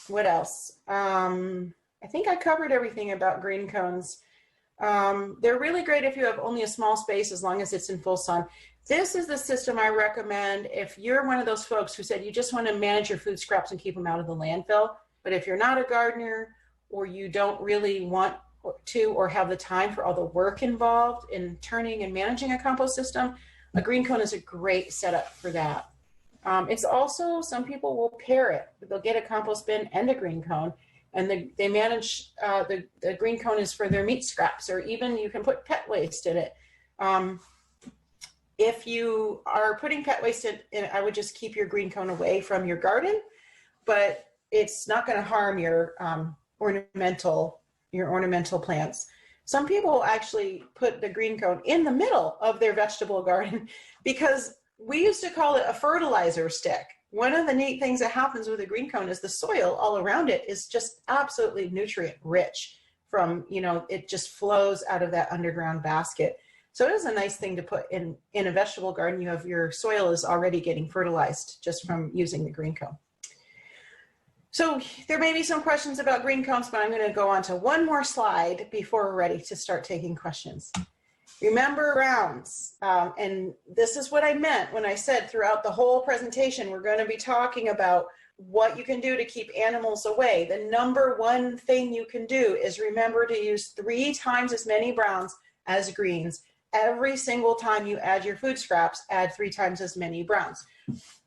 What else? I think I covered everything about green cones. They're really great if you have only a small space, as long as it's in full sun. This is the system I recommend if you're one of those folks who said you just want to manage your food scraps and keep them out of the landfill. But if you're not a gardener, or you don't really want to or have the time for all the work involved in turning and managing a compost system, a green cone is a great setup for that. It's also, some people will pair it. They'll get a compost bin and a green cone, and they manage, the green cone is for their meat scraps, or even you can put pet waste in it. If you are putting pet waste in, I would just keep your green cone away from your garden, but it's not going to harm your ornamental plants. Some people actually put the green cone in the middle of their vegetable garden because we used to call it a fertilizer stick. One of the neat things that happens with a green cone is the soil all around it is just absolutely nutrient rich from, it just flows out of that underground basket. So it is a nice thing to put in a vegetable garden. Your soil is already getting fertilized just from using the green cone. So there may be some questions about green cones, but I'm going to go on to one more slide before we're ready to start taking questions. Remember browns, and this is what I meant when I said throughout the whole presentation, we're going to be talking about what you can do to keep animals away. The number one thing you can do is remember to use 3 times as many browns as greens. Every single time you add your food scraps, add 3 times as many browns.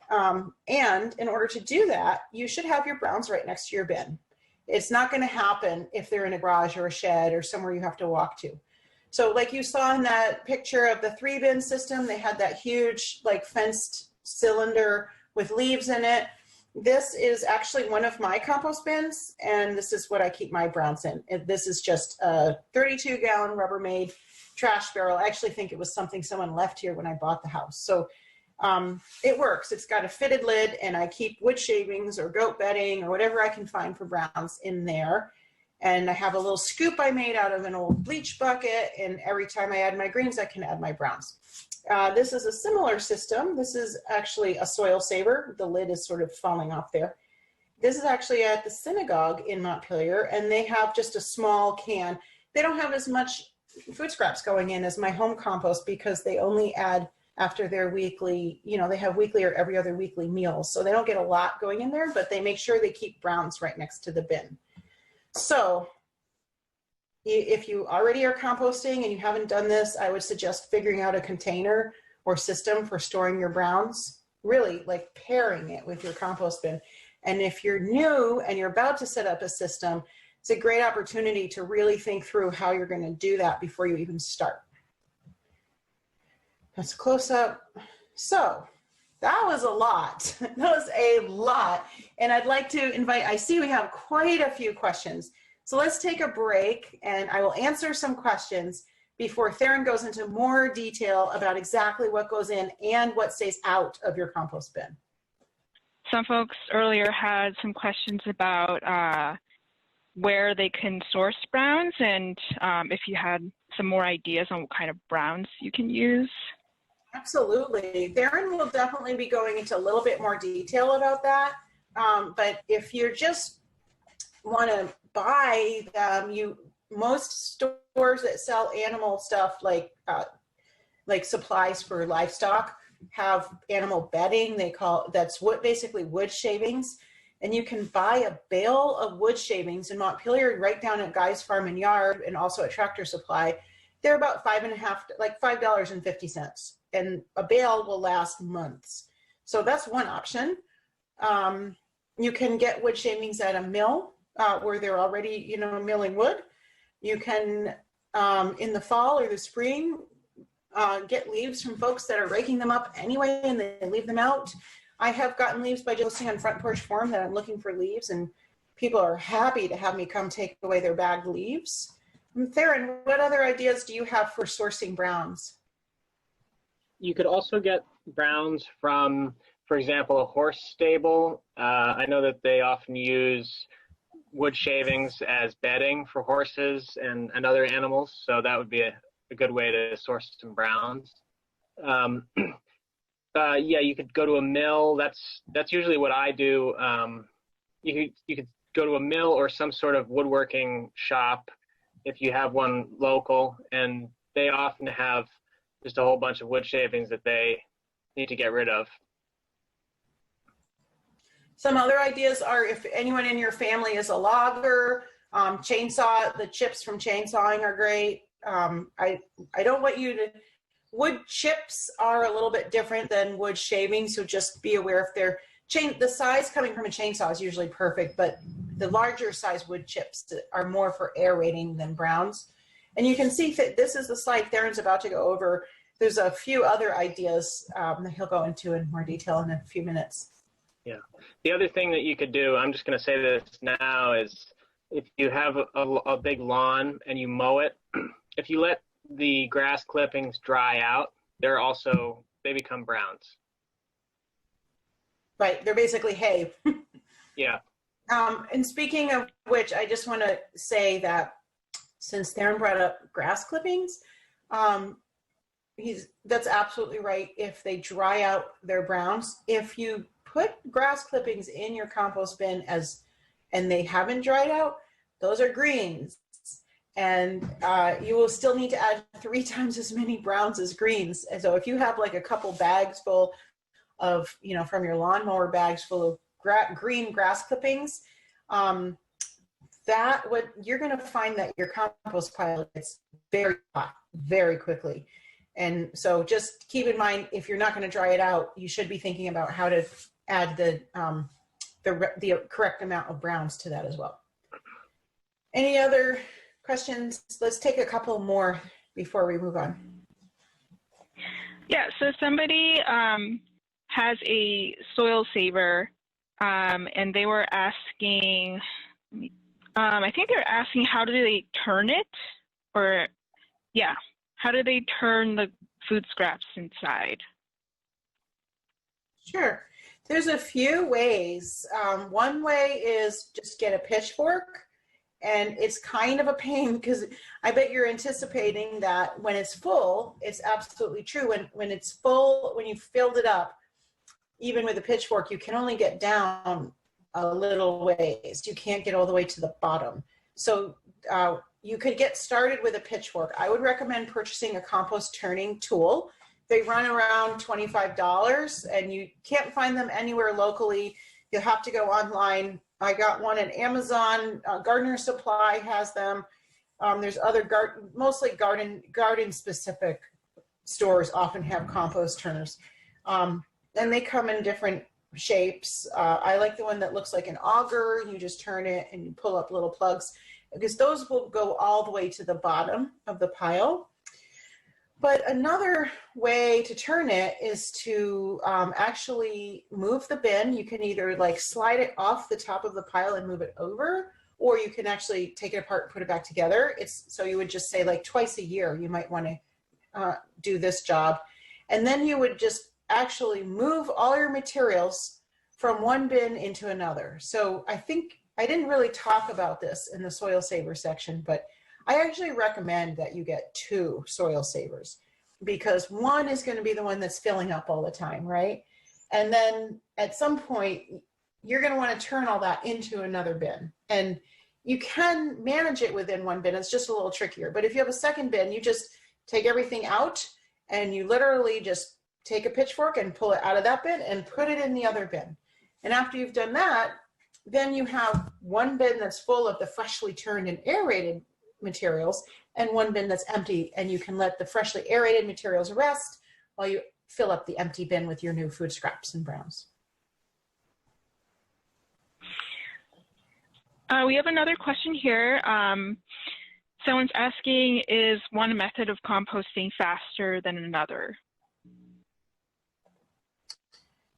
And in order to do that, you should have your browns right next to your bin. It's not going to happen if they're in a garage or a shed or somewhere you have to walk to. So like you saw in that picture of the 3-bin system, they had that huge fenced cylinder with leaves in it. This is actually one of my compost bins, and this is what I keep my browns in. This is just a 32-gallon Rubbermaid trash barrel. I actually think it was something someone left here when I bought the house. So it works. It's got a fitted lid, and I keep wood shavings or goat bedding or whatever I can find for browns in there. And I have a little scoop I made out of an old bleach bucket, and every time I add my greens, I can add my browns. This is a similar system. This is actually a soil saver. The lid is sort of falling off there. This is actually at the synagogue in Montpelier, and they have just a small can. They don't have as much food scraps going in as my home compost because they only add after their weekly, they have weekly or every other weekly meals. So they don't get a lot going in there, but they make sure they keep browns right next to the bin. So if you already are composting and you haven't done this, I would suggest figuring out a container or system for storing your browns, really like pairing it with your compost bin. And if you're new and you're about to set up a system, it's a great opportunity to really think through how you're going to do that before you even start. That's a close up. So that was a lot. That was a lot. And I'd like to invite, I see we have quite a few questions. So let's take a break and I will answer some questions before Theron goes into more detail about exactly what goes in and what stays out of your compost bin. Some folks earlier had some questions about where they can source browns and if you had some more ideas on what kind of browns you can use. Absolutely. Theron will definitely be going into a little bit more detail about that. But if you just want to buy them, most stores that sell animal stuff like supplies for livestock have animal bedding. That's basically wood shavings. And you can buy a bale of wood shavings in Montpelier right down at Guy's Farm and Yard and also at Tractor Supply. They're about $5.50. And a bale will last months. So that's one option. You can get wood shavings at a mill where they're already, milling wood. You can, in the fall or the spring, get leaves from folks that are raking them up anyway and they leave them out. I have gotten leaves by just posting on Front Porch Forum that I'm looking for leaves, and people are happy to have me come take away their bagged leaves. Theron, what other ideas do you have for sourcing browns? You could also get browns from, for example, a horse stable. I know that they often use wood shavings as bedding for horses and other animals, so that would be a good way to source some browns. Yeah, you could go to a mill. That's usually what I do. You could go to a mill or some sort of woodworking shop if you have one local, and they often have just a whole bunch of wood shavings that they need to get rid of. Some other ideas are if anyone in your family is a logger, chainsaw, the chips from chainsawing are great. I don't want you to, wood chips are a little bit different than wood shavings, so just be aware if they're the size coming from a chainsaw is usually perfect, but the larger size wood chips are more for aerating than browns. And you can see that this is the slide Theron's about to go over. There's a few other ideas that he'll go into in more detail in a few minutes. Yeah. The other thing that you could do, I'm just going to say this now, is if you have a big lawn and you mow it, if you let the grass clippings dry out, they become browns. Right. They're basically hay. Yeah. And speaking of which, I just want to say that since Theron brought up grass clippings, that's absolutely right. If they dry out, they're browns. If you put grass clippings in your compost bin and they haven't dried out, those are greens. And you will still need to add 3 times as many browns as greens. And so if you have like a couple bags full of, from your lawnmower bags full of green grass clippings, you're going to find that your compost pile gets very hot very quickly. And so just keep in mind, if you're not going to dry it out, you should be thinking about how to add the correct amount of browns to that as well. Any other questions? Let's take a couple more before we move on. Yeah, so somebody has a soil saver, and they were asking, I think they're asking how do they turn it? Or, yeah, how do they turn the food scraps inside? Sure. There's a few ways. One way is just get a pitchfork, and it's kind of a pain because I bet you're anticipating that when it's full, it's absolutely true. When it's full, when you've filled it up, even with a pitchfork, you can only get down a little ways. You can't get all the way to the bottom. So you could get started with a pitchfork. I would recommend purchasing a compost turning tool. They run around $25 and you can't find them anywhere locally. You'll have to go online. I got one at Amazon. Gardener Supply has them. There's other mostly garden specific stores often have compost turners. And they come in different shapes. I like the one that looks like an auger. You just turn it and you pull up little plugs, because those will go all the way to the bottom of the pile. But another way to turn it is to actually move the bin. You can either like slide it off the top of the pile and move it over, or you can actually take it apart and put it back together. So you would just say like twice a year, you might want to do this job. And then you would just actually move all your materials from one bin into another. So I think I didn't really talk about this in the soil saver section, but I actually recommend that you get 2 soil savers, because one is going to be the one that's filling up all the time, right? And then at some point, you're going to want to turn all that into another bin. And you can manage it within one bin. It's just a little trickier. But if you have a second bin, you just take everything out and you literally just take a pitchfork and pull it out of that bin and put it in the other bin. And after you've done that, then you have one bin that's full of the freshly turned and aerated materials and one bin that's empty, and you can let the freshly aerated materials rest while you fill up the empty bin with your new food scraps and browns. We have another question here. Someone's asking, is one method of composting faster than another?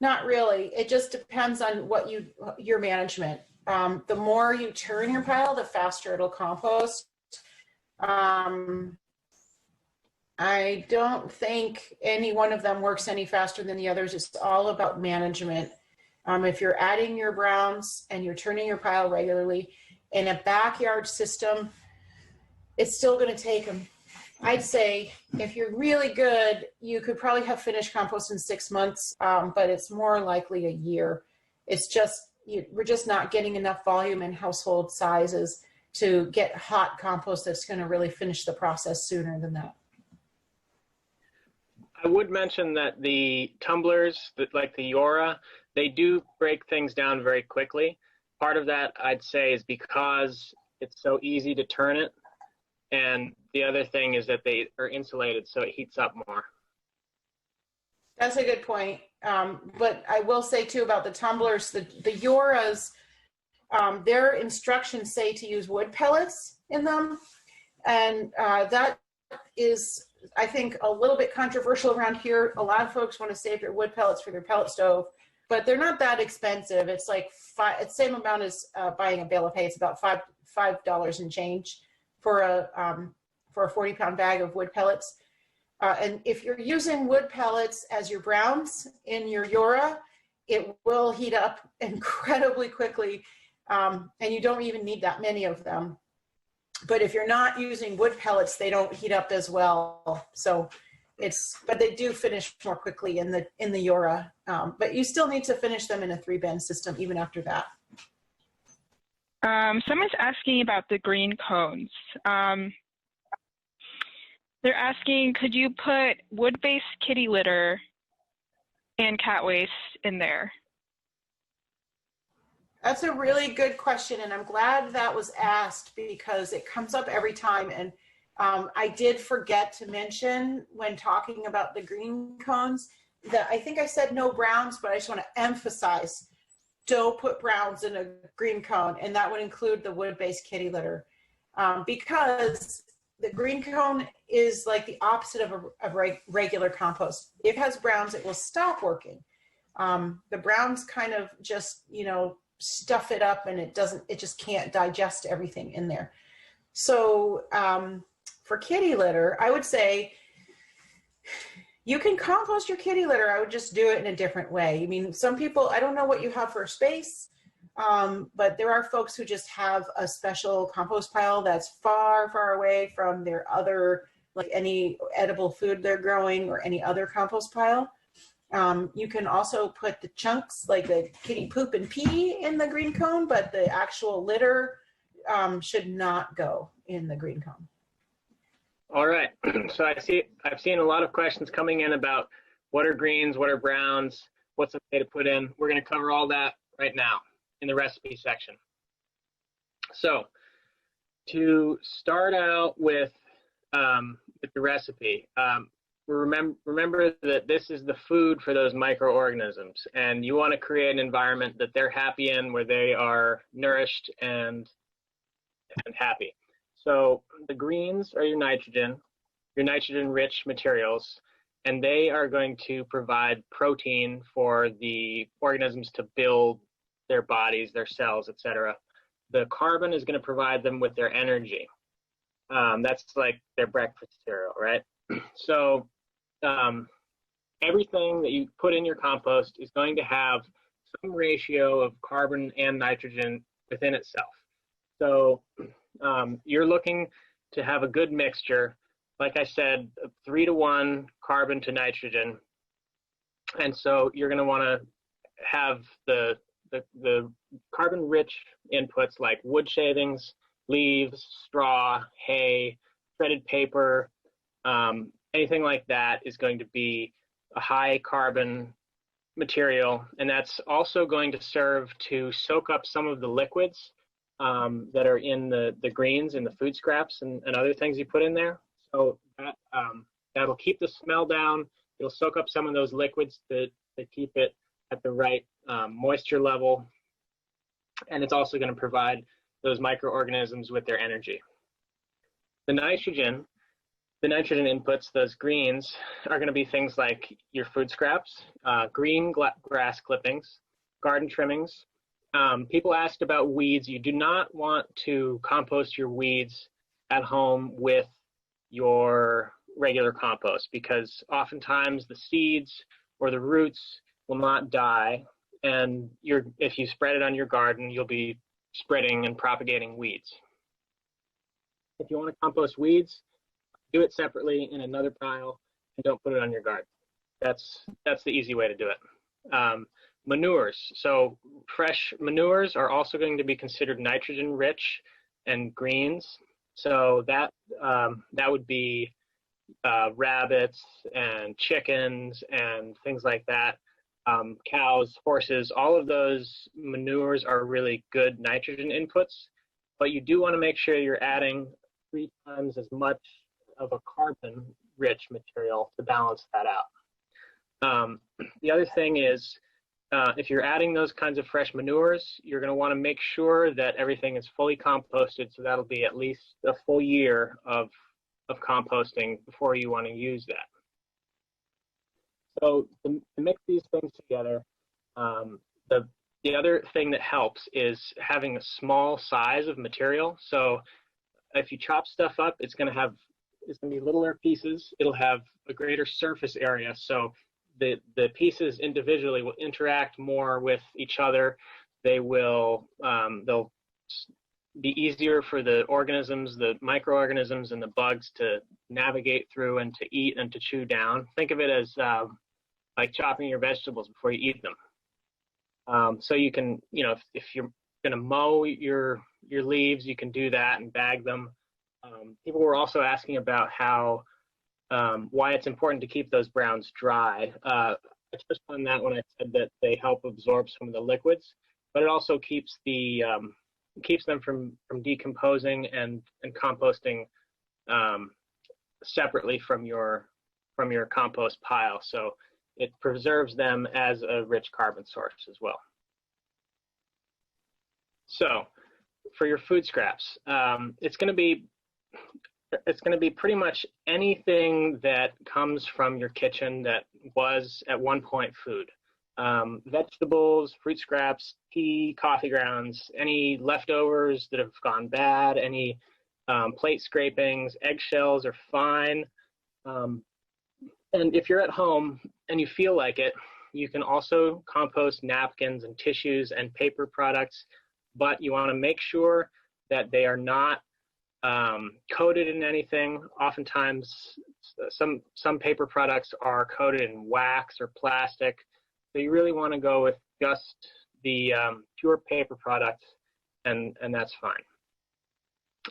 Not really. It just depends on what your management. The more you turn your pile, the faster it'll compost. I don't think any one of them works any faster than the others. It's all about management. If you're adding your browns and you're turning your pile regularly in a backyard system, it's still going to take them. I'd say if you're really good, you could probably have finished compost in 6 months, but it's more likely a year. It's just, we're just not getting enough volume in household sizes to get hot compost that's going to really finish the process sooner than that. I would mention that the tumblers, like the Yora, they do break things down very quickly. Part of that, I'd say, is because it's so easy to turn it. And the other thing is that they are insulated, so it heats up more. That's a good point. But I will say, too, about the tumblers, the Yoras, their instructions say to use wood pellets in them. And that is, I think, a little bit controversial around here. A lot of folks want to save their wood pellets for their pellet stove, but they're not that expensive. It's like it's the same amount as buying a bale of hay. It's about $5 and change for a 40-pound bag of wood pellets. And if you're using wood pellets as your browns in your Yora, it will heat up incredibly quickly, and you don't even need that many of them. But if you're not using wood pellets, they don't heat up as well. So but they do finish more quickly in the Yora. But you still need to finish them in a 3-bin system even after that. Someone's asking about the green cones. They're asking, could you put wood-based kitty litter and cat waste in there? That's a really good question, and I'm glad that was asked because it comes up every time. And I did forget to mention when talking about the green cones that I think I said no browns, but I just want to emphasize, don't put browns in a green cone, and that would include the wood-based kitty litter, because the green cone is like the opposite of regular compost. If it has browns, it will stop working. The browns kind of just, stuff it up, and it just can't digest everything in there. So for kitty litter, I would say you can compost your kitty litter. I would just do it in a different way. I mean, some people, I don't know what you have for space, but there are folks who just have a special compost pile that's far, far away from their other, like any edible food they're growing or any other compost pile. You can also put the chunks like the kitty poop and pee in the green cone, but the actual litter should not go in the green cone. All right, so I've seen a lot of questions coming in about what are greens, what are browns, what's okay to put in. We're going to cover all that right now in the recipe section. So to start out with the recipe, remember that this is the food for those microorganisms, and you want to create an environment that they're happy in, where they are nourished and happy. So the greens are your nitrogen-rich materials, and they are going to provide protein for the organisms to build their bodies, their cells, etc. The carbon is going to provide them with their energy. That's like their breakfast cereal, right? So everything that you put in your compost is going to have some ratio of carbon and nitrogen within itself. So you're looking to have a good mixture, like I said, 3-to-1 carbon to nitrogen. And so you're going to want to have the carbon-rich inputs like wood shavings, leaves, straw, hay, shredded paper, anything like that is going to be a high carbon material, and that's also going to serve to soak up some of the liquids that are in the greens and the food scraps and other things you put in there. So that'll keep the smell down. It'll soak up some of those liquids to keep it at the right moisture level, and it's also going to provide those microorganisms with their energy. The nitrogen inputs, those greens, are going to be things like your food scraps, green grass clippings, garden trimmings. People asked about weeds. You do not want to compost your weeds at home with your regular compost, because oftentimes the seeds or the roots will not die, and if you spread it on your garden, you'll be spreading and propagating weeds. If you want to compost weeds, do it separately in another pile and don't put it on your garden. That's the easy way to do it. Manures. So fresh manures are also going to be considered nitrogen rich and greens. So that would be rabbits and chickens and things like that. Cows, horses, all of those manures are really good nitrogen inputs, but you do want to make sure you're adding 3 times as much of a carbon-rich material to balance that out. The other thing is, if you're adding those kinds of fresh manures, you're going to want to make sure that everything is fully composted, so that'll be at least a full year of composting before you want to use that. So to mix these things together, the other thing that helps is having a small size of material. So if you chop stuff up, it's going to be littler pieces. It'll have a greater surface area. So the pieces individually will interact more with each other. They'll be easier for the organisms, the microorganisms and the bugs to navigate through and to eat and to chew down. Think of it as like chopping your vegetables before you eat them. So you can, if you're going to mow your leaves, you can do that and bag them. People were also asking about why it's important to keep those browns dry. I touched on that when I said that they help absorb some of the liquids, but it also keeps them from decomposing and composting separately from your compost pile. So it preserves them as a rich carbon source as well. So for your food scraps, it's going to be pretty much anything that comes from your kitchen that was at one point food. Vegetables, fruit scraps, tea, coffee grounds, any leftovers that have gone bad, any plate scrapings, eggshells are fine. And if you're at home and you feel like it, you can also compost napkins and tissues and paper products, but you want to make sure that they are not coated in anything. Oftentimes, some paper products are coated in wax or plastic, so you really want to go with just the pure paper product, and that's fine.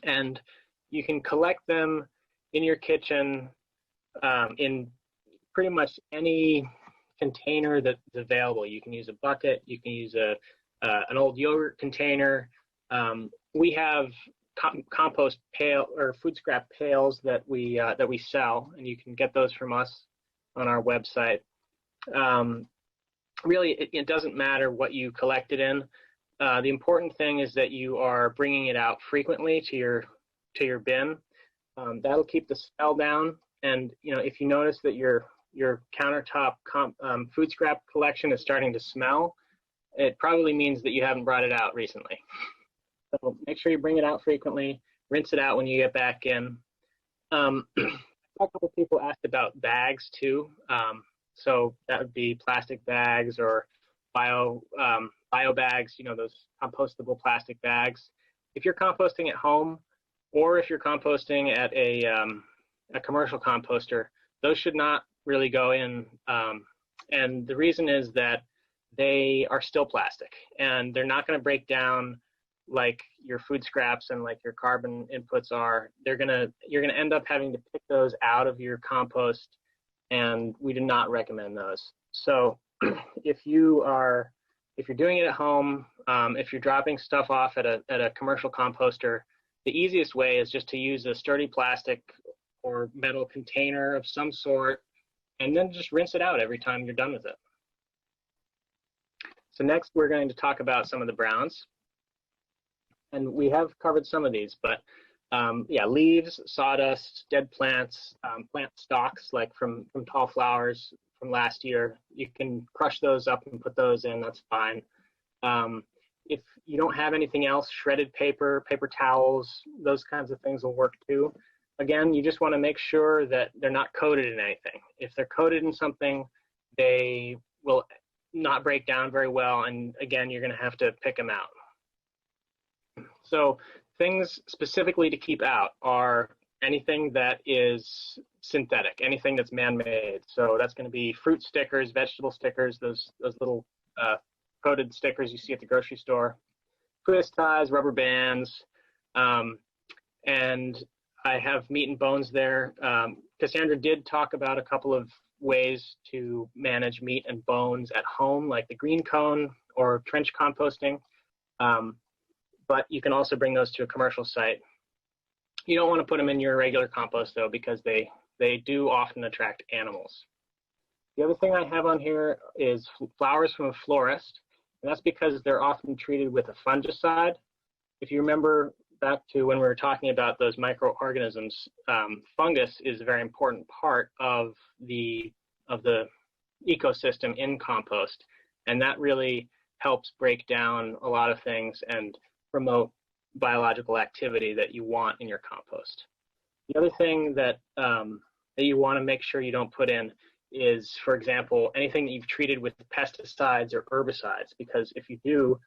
And you can collect them in your kitchen in pretty much any container that's available. You can use a bucket, you can use an old yogurt container. We have compost pail or food scrap pails that we sell, and you can get those from us on our website. Really, it doesn't matter what you collect it in. The important thing is that you are bringing it out frequently to your bin. That'll keep the smell down. And if you notice that your countertop food scrap collection is starting to smell, it probably means that you haven't brought it out recently. So make sure you bring it out frequently, rinse it out when you get back in. A couple people asked about bags too. So that would be plastic bags or bio bags, those compostable plastic bags. If you're composting at home, or if you're composting at a commercial composter, those should not really go in. And the reason is that they are still plastic, and they're not going to break down like your food scraps and like your carbon inputs are. You're gonna end up having to pick those out of your compost, and we do not recommend those. So if you're doing it at home, if you're dropping stuff off at a commercial composter, the easiest way is just to use a sturdy plastic or metal container of some sort, and then just rinse it out every time you're done with it. So next we're going to talk about some of the browns. And we have covered some of these, but yeah, leaves, sawdust, dead plants, plant stalks like from tall flowers from last year. You can crush those up and put those in, that's fine. If you don't have anything else, shredded paper, paper towels, those kinds of things will work too. Again, you just want to make sure that they're not coated in anything. If they're coated in something, they will not break down very well, and again, you're going to have to pick them out. So things specifically to keep out are anything that is synthetic, anything that's man-made. So that's going to be fruit stickers, vegetable stickers, those little coated stickers you see at the grocery store, twist ties, rubber bands, and I have meat and bones there. Cassandra did talk about a couple of ways to manage meat and bones at home, like the green cone or trench composting. But you can also bring those to a commercial site. You don't want to put them in your regular compost though, because they do often attract animals. The other thing I have on here is flowers from a florist, and that's because they're often treated with a fungicide. If you remember back to when we were talking about those microorganisms, fungus is a very important part of the ecosystem in compost, and that really helps break down a lot of things and promote biological activity that you want in your compost. The other thing that you want to make sure you don't put in is, for example, anything that you've treated with pesticides or herbicides, because if you do,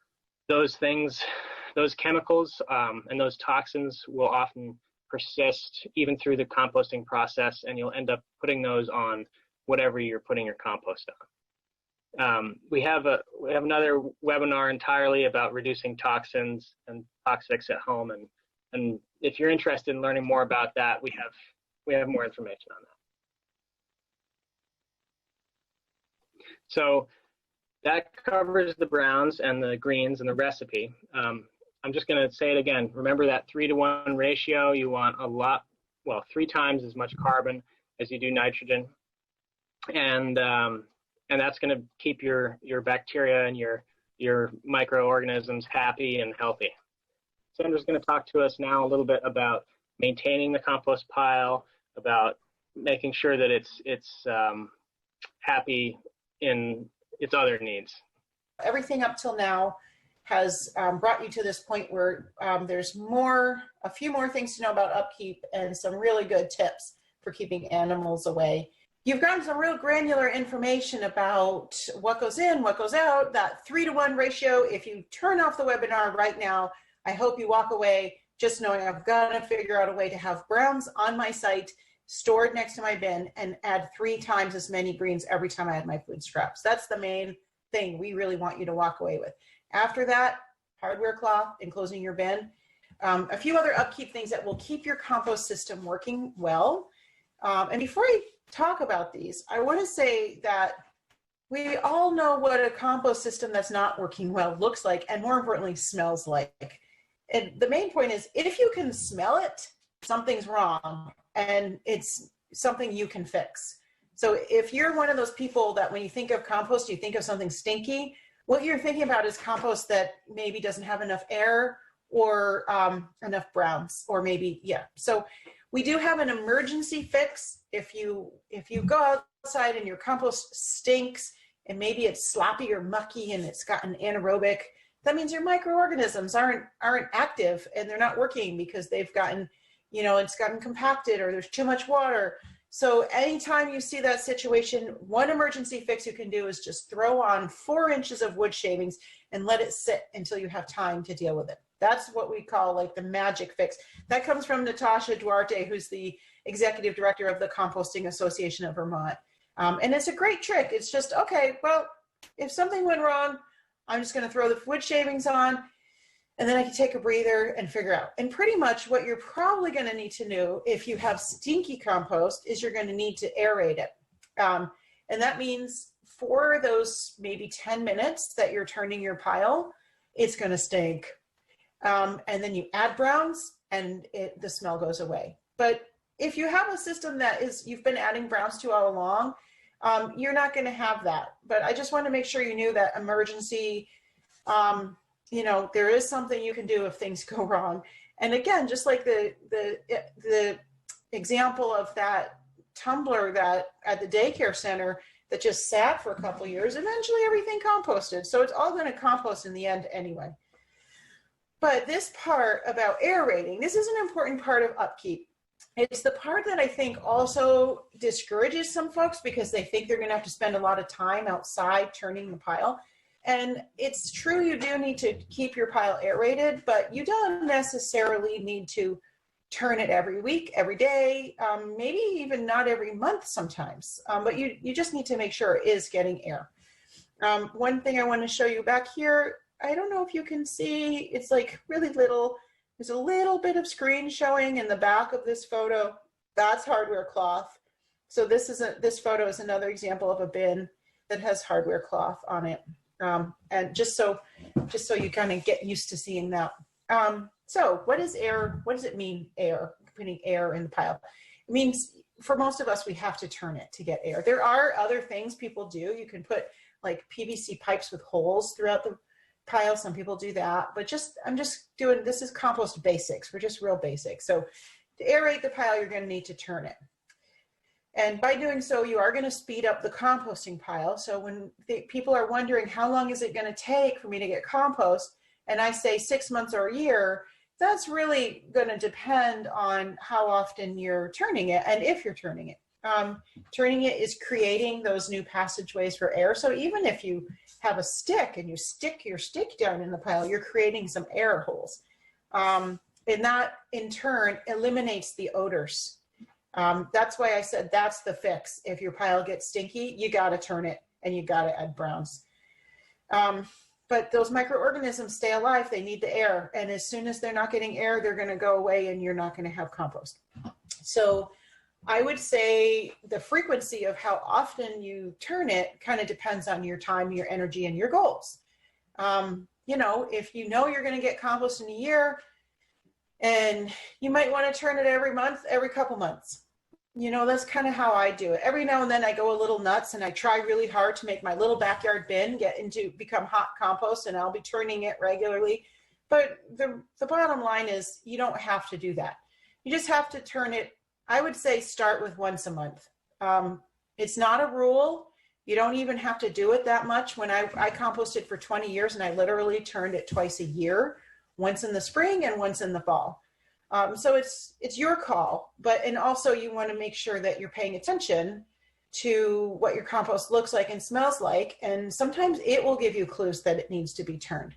those things, those chemicals and those toxins will often persist even through the composting process, and you'll end up putting those on whatever you're putting your compost on. We have another webinar entirely about reducing toxins and toxics at home, and if you're interested in learning more about that, we have more information on that. So that covers the browns and the greens and the recipe. I'm just going to say it again. Remember that 3-to-1 ratio. You want 3 times as much carbon as you do nitrogen, and that's going to keep your bacteria and your microorganisms happy and healthy. Sandra's going to talk to us now a little bit about maintaining the compost pile, about making sure that it's happy in its other needs. Everything up till now has brought you to this point where there's a few more things to know about upkeep and some really good tips for keeping animals away. You've gotten some real granular information about what goes in, what goes out, that 3-to-1 ratio. If you turn off the webinar right now, I hope you walk away just knowing I've got to figure out a way to have browns on my site stored next to my bin and add 3 times as many greens every time I add my food scraps. That's the main thing we really want you to walk away with. After that, hardware cloth, enclosing your bin. A few other upkeep things that will keep your compost system working well. And before I talk about these, I want to say that we all know what a compost system that's not working well looks like, and more importantly, smells like. And the main point is, if you can smell it, something's wrong, and it's something you can fix. So if you're one of those people that when you think of compost, you think of something stinky, what you're thinking about is compost that maybe doesn't have enough air or enough browns, or maybe, yeah. So we do have an emergency fix. If you go outside and your compost stinks and maybe it's sloppy or mucky and it's gotten anaerobic, that means your microorganisms aren't active and they're not working because they've gotten, it's gotten compacted or there's too much water. So anytime you see that situation, one emergency fix you can do is just throw on 4 inches of wood shavings and let it sit until you have time to deal with it. That's what we call like the magic fix. That comes from Natasha Duarte, who's the executive director of the Composting Association of Vermont. And it's a great trick. It's just, okay, well, if something went wrong, I'm just going to throw the wood shavings on, and then I can take a breather and figure out. And pretty much what you're probably going to need to do if you have stinky compost is you're going to need to aerate it. And that means for those maybe 10 minutes that you're turning your pile, it's going to stink. And then you add browns and the smell goes away. But if you have a system that you've been adding browns to all along, you're not going to have that. But I just want to make sure you knew that emergency, there is something you can do if things go wrong. And again, just like the example of that tumbler that at the daycare center that just sat for a couple of years, eventually everything composted. So it's all going to compost in the end anyway. But this part about aerating, this is an important part of upkeep. It's the part that I think also discourages some folks because they think they're going to have to spend a lot of time outside turning the pile. And it's true, you do need to keep your pile aerated, but you don't necessarily need to turn it every week, every day, maybe even not every month sometimes. But you just need to make sure it is getting air. One thing I want to show you back here, I don't know if you can see, it's like really little. There's a little bit of screen showing in the back of this photo. That's hardware cloth. So this photo is another example of a bin that has hardware cloth on it. And just so you kind of get used to seeing that. So what is air? What does it mean, air? Putting air in the pile. It means for most of us, we have to turn it to get air. There are other things people do. You can put like PVC pipes with holes throughout the pile. Some people do that, but I'm just doing, this is compost basics. We're just real basic. So to aerate the pile, you're going to need to turn it. And by doing so, you are going to speed up the composting pile. So when people are wondering, how long is it going to take for me to get compost? And I say 6 months or a year, that's really going to depend on how often you're turning it and if you're turning it. Turning it is creating those new passageways for air. So even if you have a stick and you stick your stick down in the pile, you're creating some air holes. And that in turn eliminates the odors. That's why I said that's the fix. If your pile gets stinky, you got to turn it and you got to add browns. But those microorganisms stay alive. They need the air. And as soon as they're not getting air, they're going to go away and you're not going to have compost. So I would say the frequency of how often you turn it kind of depends on your time, your energy, and your goals. If you know you're going to get compost in a year, and you might want to turn it every month, every couple months. That's kind of how I do it. Every now and then I go a little nuts and I try really hard to make my little backyard bin become hot compost, and I'll be turning it regularly. But the bottom line is you don't have to do that. You just have to turn it. I would say start with once a month. It's not a rule. You don't even have to do it that much. When I composted for 20 years and I literally turned it twice a year, once in the spring and once in the fall. So it's your call, and also you want to make sure that you're paying attention to what your compost looks like and smells like. And sometimes it will give you clues that it needs to be turned.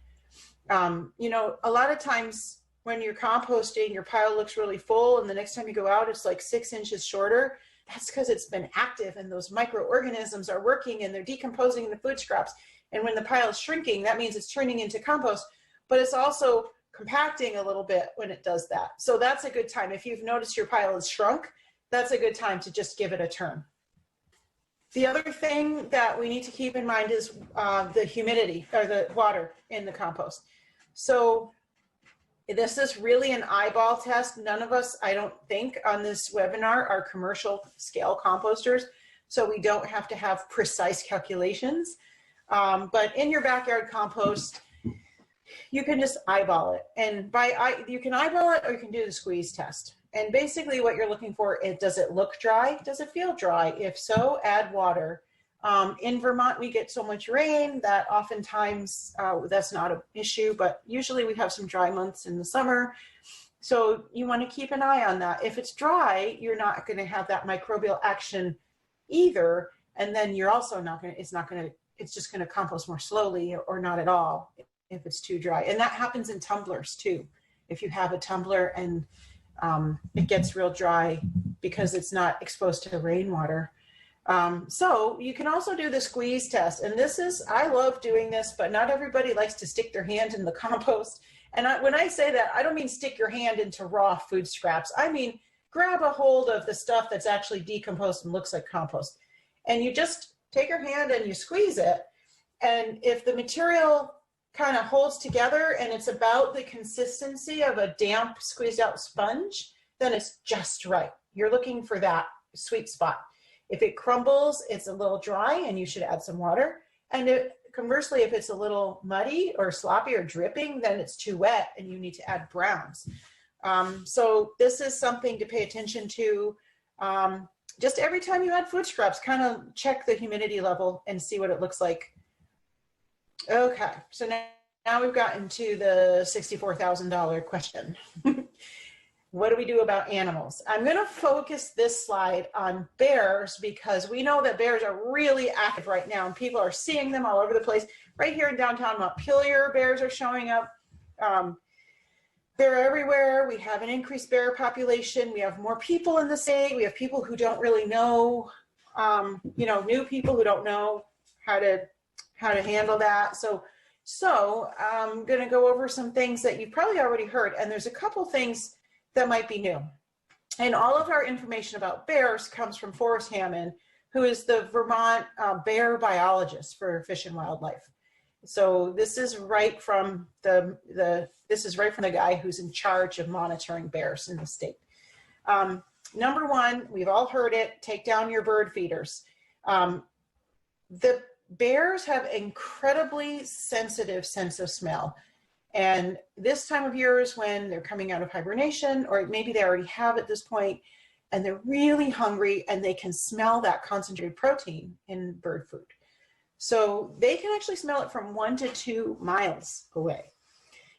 You know, a lot of times when you're composting, your pile looks really full, and the next time you go out, it's like 6 inches shorter. That's because it's been active and those microorganisms are working and they're decomposing the food scraps. And when the pile is shrinking, that means it's turning into compost, but it's also compacting a little bit when it does that. So that's a good time. If you've noticed your pile is shrunk, that's a good time to just give it a turn. The other thing that we need to keep in mind is the humidity, or the water in the compost. So this is really an eyeball test. None of us, I don't think, on this webinar are commercial scale composters, so we don't have to have precise calculations. But in your backyard compost, you can just eyeball it. And you can eyeball it, or you can do the squeeze test. And basically what you're looking for is, does it look dry? Does it feel dry? If so, add water. In Vermont, we get so much rain that oftentimes that's not an issue, but usually we have some dry months in the summer. So you want to keep an eye on that. If it's dry, you're not going to have that microbial action either. And then you're also it's just going to compost more slowly, or not at all if it's too dry. And that happens in tumblers too. If you have a tumbler and it gets real dry because it's not exposed to rainwater. So you can also do the squeeze test. And I love doing this, but not everybody likes to stick their hand in the compost. And when I say that, I don't mean stick your hand into raw food scraps. I mean, grab a hold of the stuff that's actually decomposed and looks like compost. And you just take your hand and you squeeze it. And if the material kind of holds together and it's about the consistency of a damp squeezed out sponge, then it's just right. You're looking for that sweet spot. If it crumbles, it's a little dry and you should add some water. And conversely, if it's a little muddy or sloppy or dripping, then it's too wet and you need to add browns. So this is something to pay attention to. Just every time you add food scraps, kind of check the humidity level and see what it looks like. Okay, so now we've gotten to the $64,000 question. What do we do about animals? I'm going to focus this slide on bears because we know that bears are really active right now and people are seeing them all over the place. Right here in downtown Montpelier, bears are showing up. They're everywhere. We have an increased bear population. We have more people in the state. We have people who don't really know, new people who don't know how to handle that. So I'm going to go over some things that you've probably already heard, and there's a couple things that might be new. And all of our information about bears comes from Forrest Hammond, who is the Vermont bear biologist for Fish and Wildlife. So this is right from the guy who's in charge of monitoring bears in the state. Number one, we've all heard it, take down your bird feeders. The bears have incredibly sensitive sense of smell. And this time of year is when they're coming out of hibernation, or maybe they already have at this point, and they're really hungry and they can smell that concentrated protein in bird food. So they can actually smell it from 1 to 2 miles away.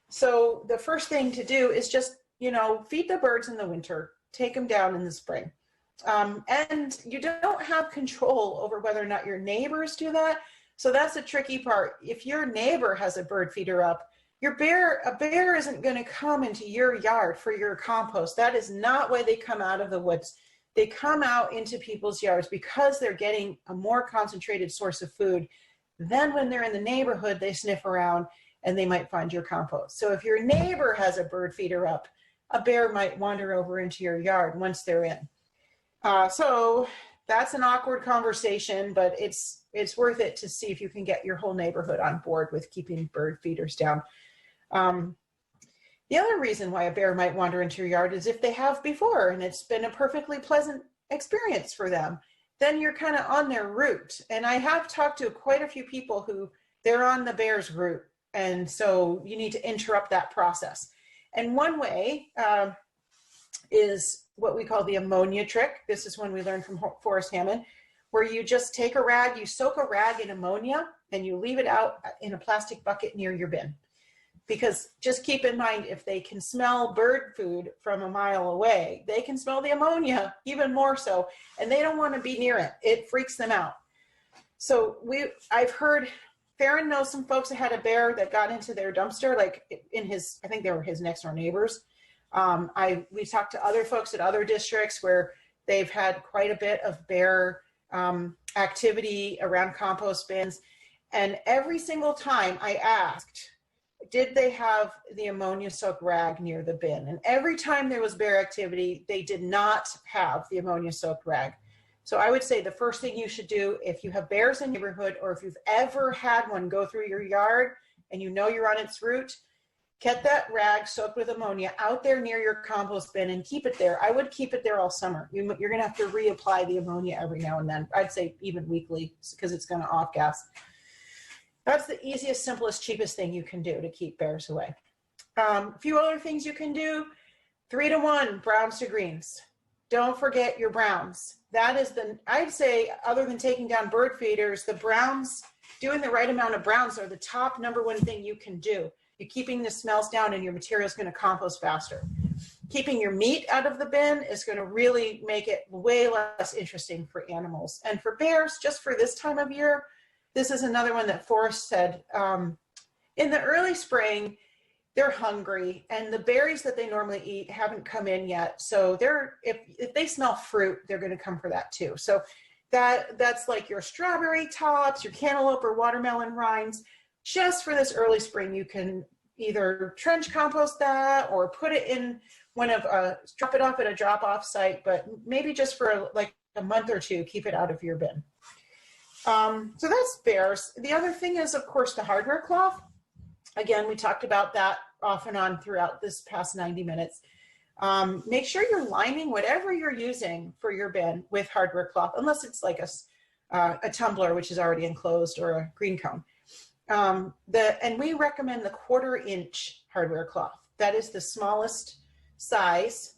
So the first thing to do is just, feed the birds in the winter, take them down in the spring. And you don't have control over whether or not your neighbors do that. So that's the tricky part. If your neighbor has a bird feeder up, a bear isn't going to come into your yard for your compost. That is not why they come out of the woods. They come out into people's yards because they're getting a more concentrated source of food. Then when they're in the neighborhood, they sniff around and they might find your compost. So if your neighbor has a bird feeder up, a bear might wander over into your yard once they're in. So that's an awkward conversation, but it's worth it to see if you can get your whole neighborhood on board with keeping bird feeders down. The other reason why a bear might wander into your yard is if they have before and it's been a perfectly pleasant experience for them, then you're kind of on their route. And I have talked to quite a few people who they're on the bear's route. And so you need to interrupt that process. And one way is what we call the ammonia trick. This is one we learned from Forrest Hammond, where you just take a rag, you soak a rag in ammonia, and you leave it out in a plastic bucket near your bin. Because just keep in mind, if they can smell bird food from a mile away, they can smell the ammonia even more so, and they don't want to be near it. It freaks them out. So I've heard, Theron knows some folks that had a bear that got into their dumpster, like in his, I think they were his next door neighbors. We talked to other folks at other districts where they've had quite a bit of bear activity around compost bins. And every single time I asked, did they have the ammonia soaked rag near the bin? And every time there was bear activity, they did not have the ammonia soaked rag. So I would say the first thing you should do if you have bears in your neighborhood, or if you've ever had one go through your yard and you know you're on its route, get that rag soaked with ammonia out there near your compost bin and keep it there. I would keep it there all summer. You're going to have to reapply the ammonia every now and then. I'd say even weekly, because it's going to off gas. That's the easiest, simplest, cheapest thing you can do to keep bears away. A few other things you can do: 3-to-1 browns to greens. Don't forget your browns. That is I'd say, other than taking down bird feeders, the browns, doing the right amount of browns are the top #1 thing you can do. You're keeping the smells down and your material is going to compost faster. Keeping your meat out of the bin is going to really make it way less interesting for animals. And for bears, just for this time of year, this is another one that Forrest said, in the early spring, they're hungry and the berries that they normally eat haven't come in yet. So if they smell fruit, they're going to come for that too. So that's like your strawberry tops, your cantaloupe or watermelon rinds. Just for this early spring, you can either trench compost that or put it in drop it off at a drop-off site, but maybe just for like a month or two, keep it out of your bin. So that's bears. The other thing is, of course, the Hardener Cloth. Again, we talked about that off and on throughout this past 90 minutes. Make sure you're lining whatever you're using for your bin with Hardener Cloth, unless it's like a tumbler, which is already enclosed, or a green cone. And we recommend the 1/4-inch Hardener Cloth. That is the smallest size,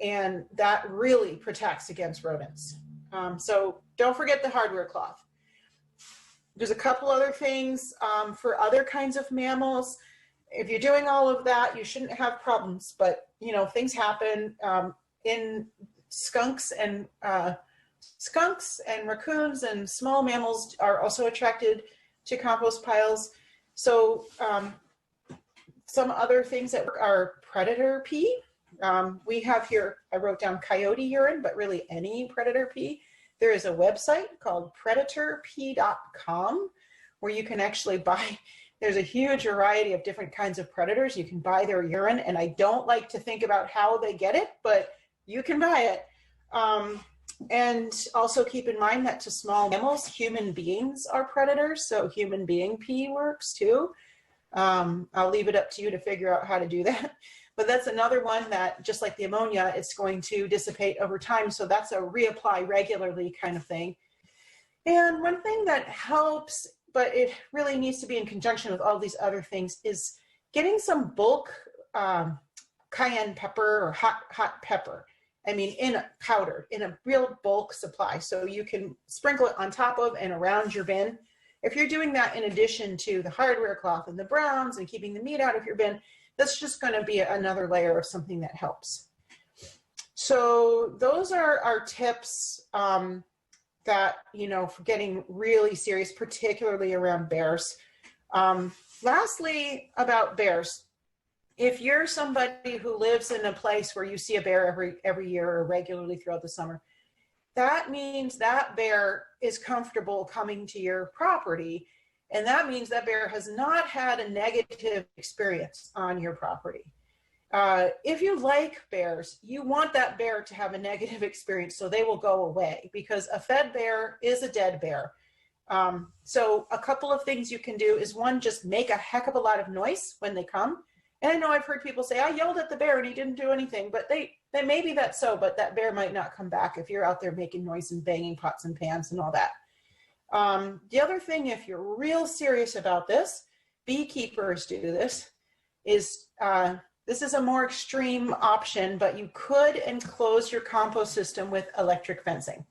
and that really protects against rodents. So don't forget the Hardener Cloth. There's a couple other things for other kinds of mammals. If you're doing all of that, you shouldn't have problems, but things happen. In skunks and raccoons and small mammals are also attracted to compost piles. So some other things that are predator pee. We have here, I wrote down coyote urine, but really any predator pee. There is a website called predatorpee.com where you can actually buy, there's a huge variety of different kinds of predators. You can buy their urine, and I don't like to think about how they get it, but you can buy it. And also keep in mind that to small mammals, human beings are predators, so human being pee works too. I'll leave it up to you to figure out how to do that. But that's another one that, just like the ammonia, it's going to dissipate over time. So that's a reapply regularly kind of thing. And one thing that helps, but it really needs to be in conjunction with all these other things, is getting some bulk cayenne pepper or hot pepper. I mean, powdered, in a real bulk supply. So you can sprinkle it on top of and around your bin. If you're doing that in addition to the Hardener Cloth and the browns and keeping the meat out of your bin, that's just going to be another layer of something that helps. So those are our tips that, for getting really serious, particularly around bears. Lastly, about bears. If you're somebody who lives in a place where you see a bear every year or regularly throughout the summer, that means that bear is comfortable coming to your property. And that means that bear has not had a negative experience on your property. If you like bears, you want that bear to have a negative experience so they will go away, because a fed bear is a dead bear. So a couple of things you can do is, one, just make a heck of a lot of noise when they come. And I know I've heard people say, I yelled at the bear and he didn't do anything, but maybe that's so, but that bear might not come back if you're out there making noise and banging pots and pans and all that. The other thing, if you're real serious about this, beekeepers do this, is this is a more extreme option, but you could enclose your compost system with electric fencing.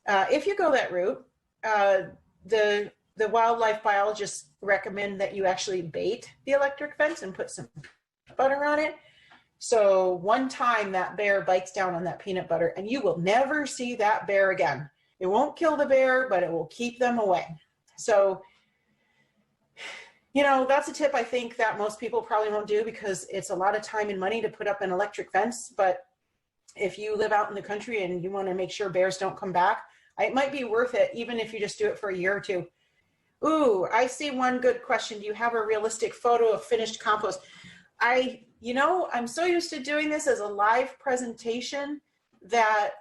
If you go that route, the wildlife biologists recommend that you actually bait the electric fence and put some butter on it. So one time that bear bites down on that peanut butter and you will never see that bear again. It won't kill the bear, but it will keep them away. So, you know, that's a tip I think that most people probably won't do because it's a lot of time and money to put up an electric fence. But if you live out in the country and you want to make sure bears don't come back, it might be worth it, even if you just do it for a year or two. Ooh, I see one good question. Do you have a realistic photo of finished compost? You know, I'm so used to doing this as a live presentation that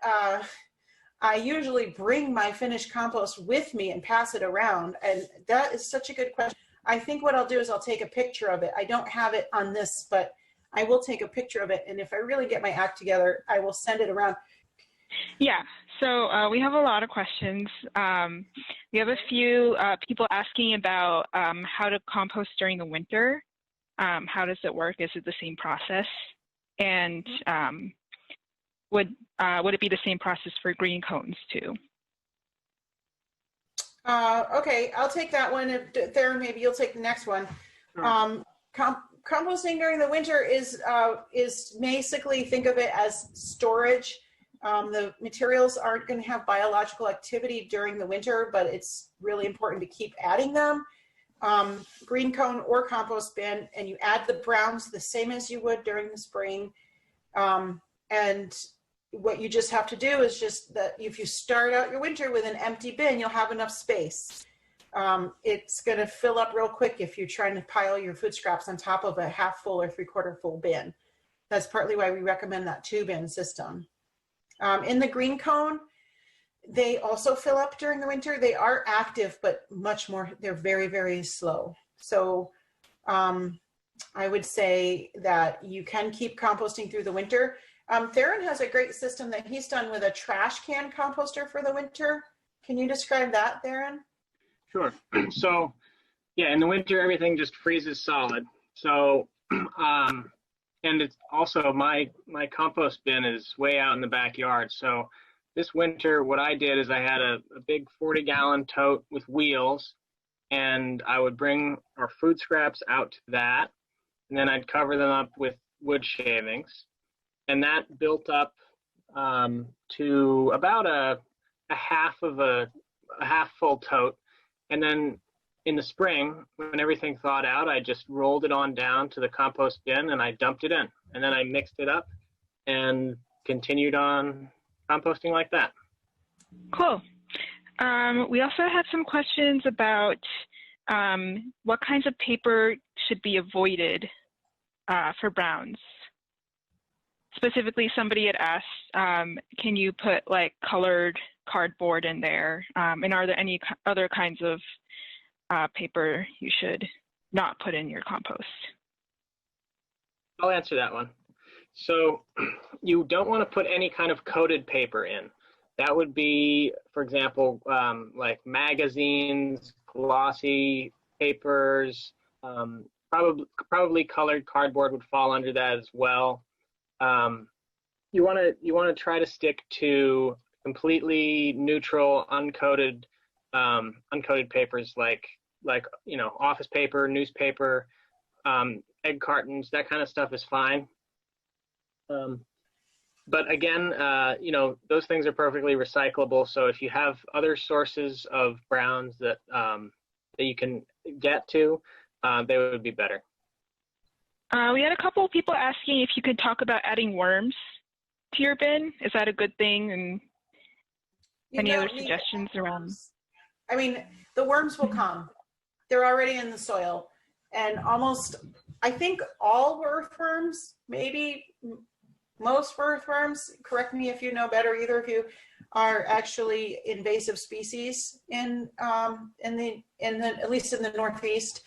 I usually bring my finished compost with me and pass it around. And that is such a good question. I think what I'll do is I'll take a picture of it. I don't have it on this, but I will take a picture of it. And if I really get my act together, I will send it around. Yeah, so we have a lot of questions. We have a few people asking about how to compost during the winter. How does it work? Is it the same process? And would it be the same process for green cones too? Okay, I'll take that one. Theron, maybe you'll take the next one. Composting during the winter is basically, think of it as storage. The materials aren't going to have biological activity during the winter, but it's really important to keep adding them. Green cone or compost bin, and you add the browns the same as you would during the spring. And what you just have to do is just that if you start out your winter with an empty bin, you'll have enough space. It's going to fill up real quick if you're trying to pile your food scraps on top of a half full or 3/4 full bin. That's partly why we recommend that 2-bin system. In the green cone, they also fill up during the winter. They are active, but much more, they're very, very slow. So I would say that you can keep composting through the winter. Theron has a great system that he's done with a trash can composter for the winter. Can you describe that, Theron? Sure. So, yeah, in the winter, everything just freezes solid. So, and it's also my compost bin is way out in the backyard. So this winter, what I did is I had a big 40-gallon tote with wheels, and I would bring our food scraps out to that, and then I'd cover them up with wood shavings, and that built up to about a half full tote. And then in the spring, when everything thawed out, I just rolled it on down to the compost bin and I dumped it in, and then I mixed it up and continued on composting like that. Cool. We also had some questions about what kinds of paper should be avoided for browns. Specifically, somebody had asked, can you put like colored cardboard in there? And are there any other kinds of paper you should not put in your compost? I'll answer that one. So you don't want to put any kind of coated paper in. That would be, for example, like magazines, glossy papers, probably colored cardboard would fall under that as well. You want to try to stick to completely neutral, uncoated papers like office paper, newspaper, egg cartons. That kind of stuff is fine. But again, those things are perfectly recyclable. So if you have other sources of browns that you can get to, they would be better. We had a couple of people asking if you could talk about adding worms to your bin. Is that a good thing? And any other suggestions around? I mean, the worms will come. They're already in the soil. And I think all earthworms, maybe most earthworms, correct me if you know better, either of you, are actually invasive species in at least in the Northeast.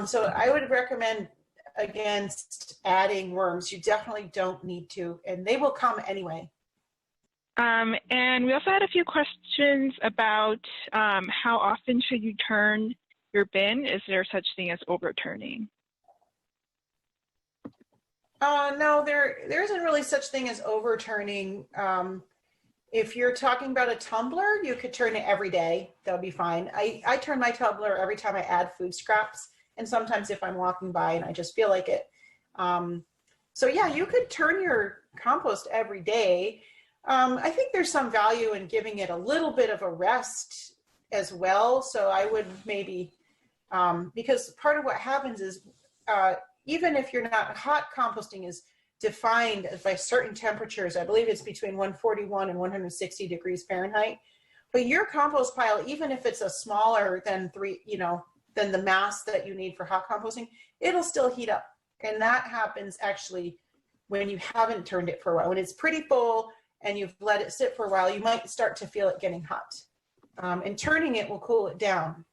So I would recommend against adding worms. You definitely don't need to, and they will come anyway. And we also had a few questions about how often should you turn your bin? Is there such thing as overturning? No, there isn't really such thing as overturning. If you're talking about a tumbler, you could turn it every day. That'll be fine. I turn my tumbler every time I add food scraps, and sometimes if I'm walking by and I just feel like it. So yeah, you could turn your compost every day. I think there's some value in giving it a little bit of a rest as well. So I would maybe, because part of what happens is, even if you're not, hot composting is defined by certain temperatures. I believe it's between 141 and 160 degrees Fahrenheit. But your compost pile, even if it's a smaller than than the mass that you need for hot composting, it'll still heat up. And that happens actually when you haven't turned it for a while. When it's pretty full and you've let it sit for a while, you might start to feel it getting hot. And turning it will cool it down.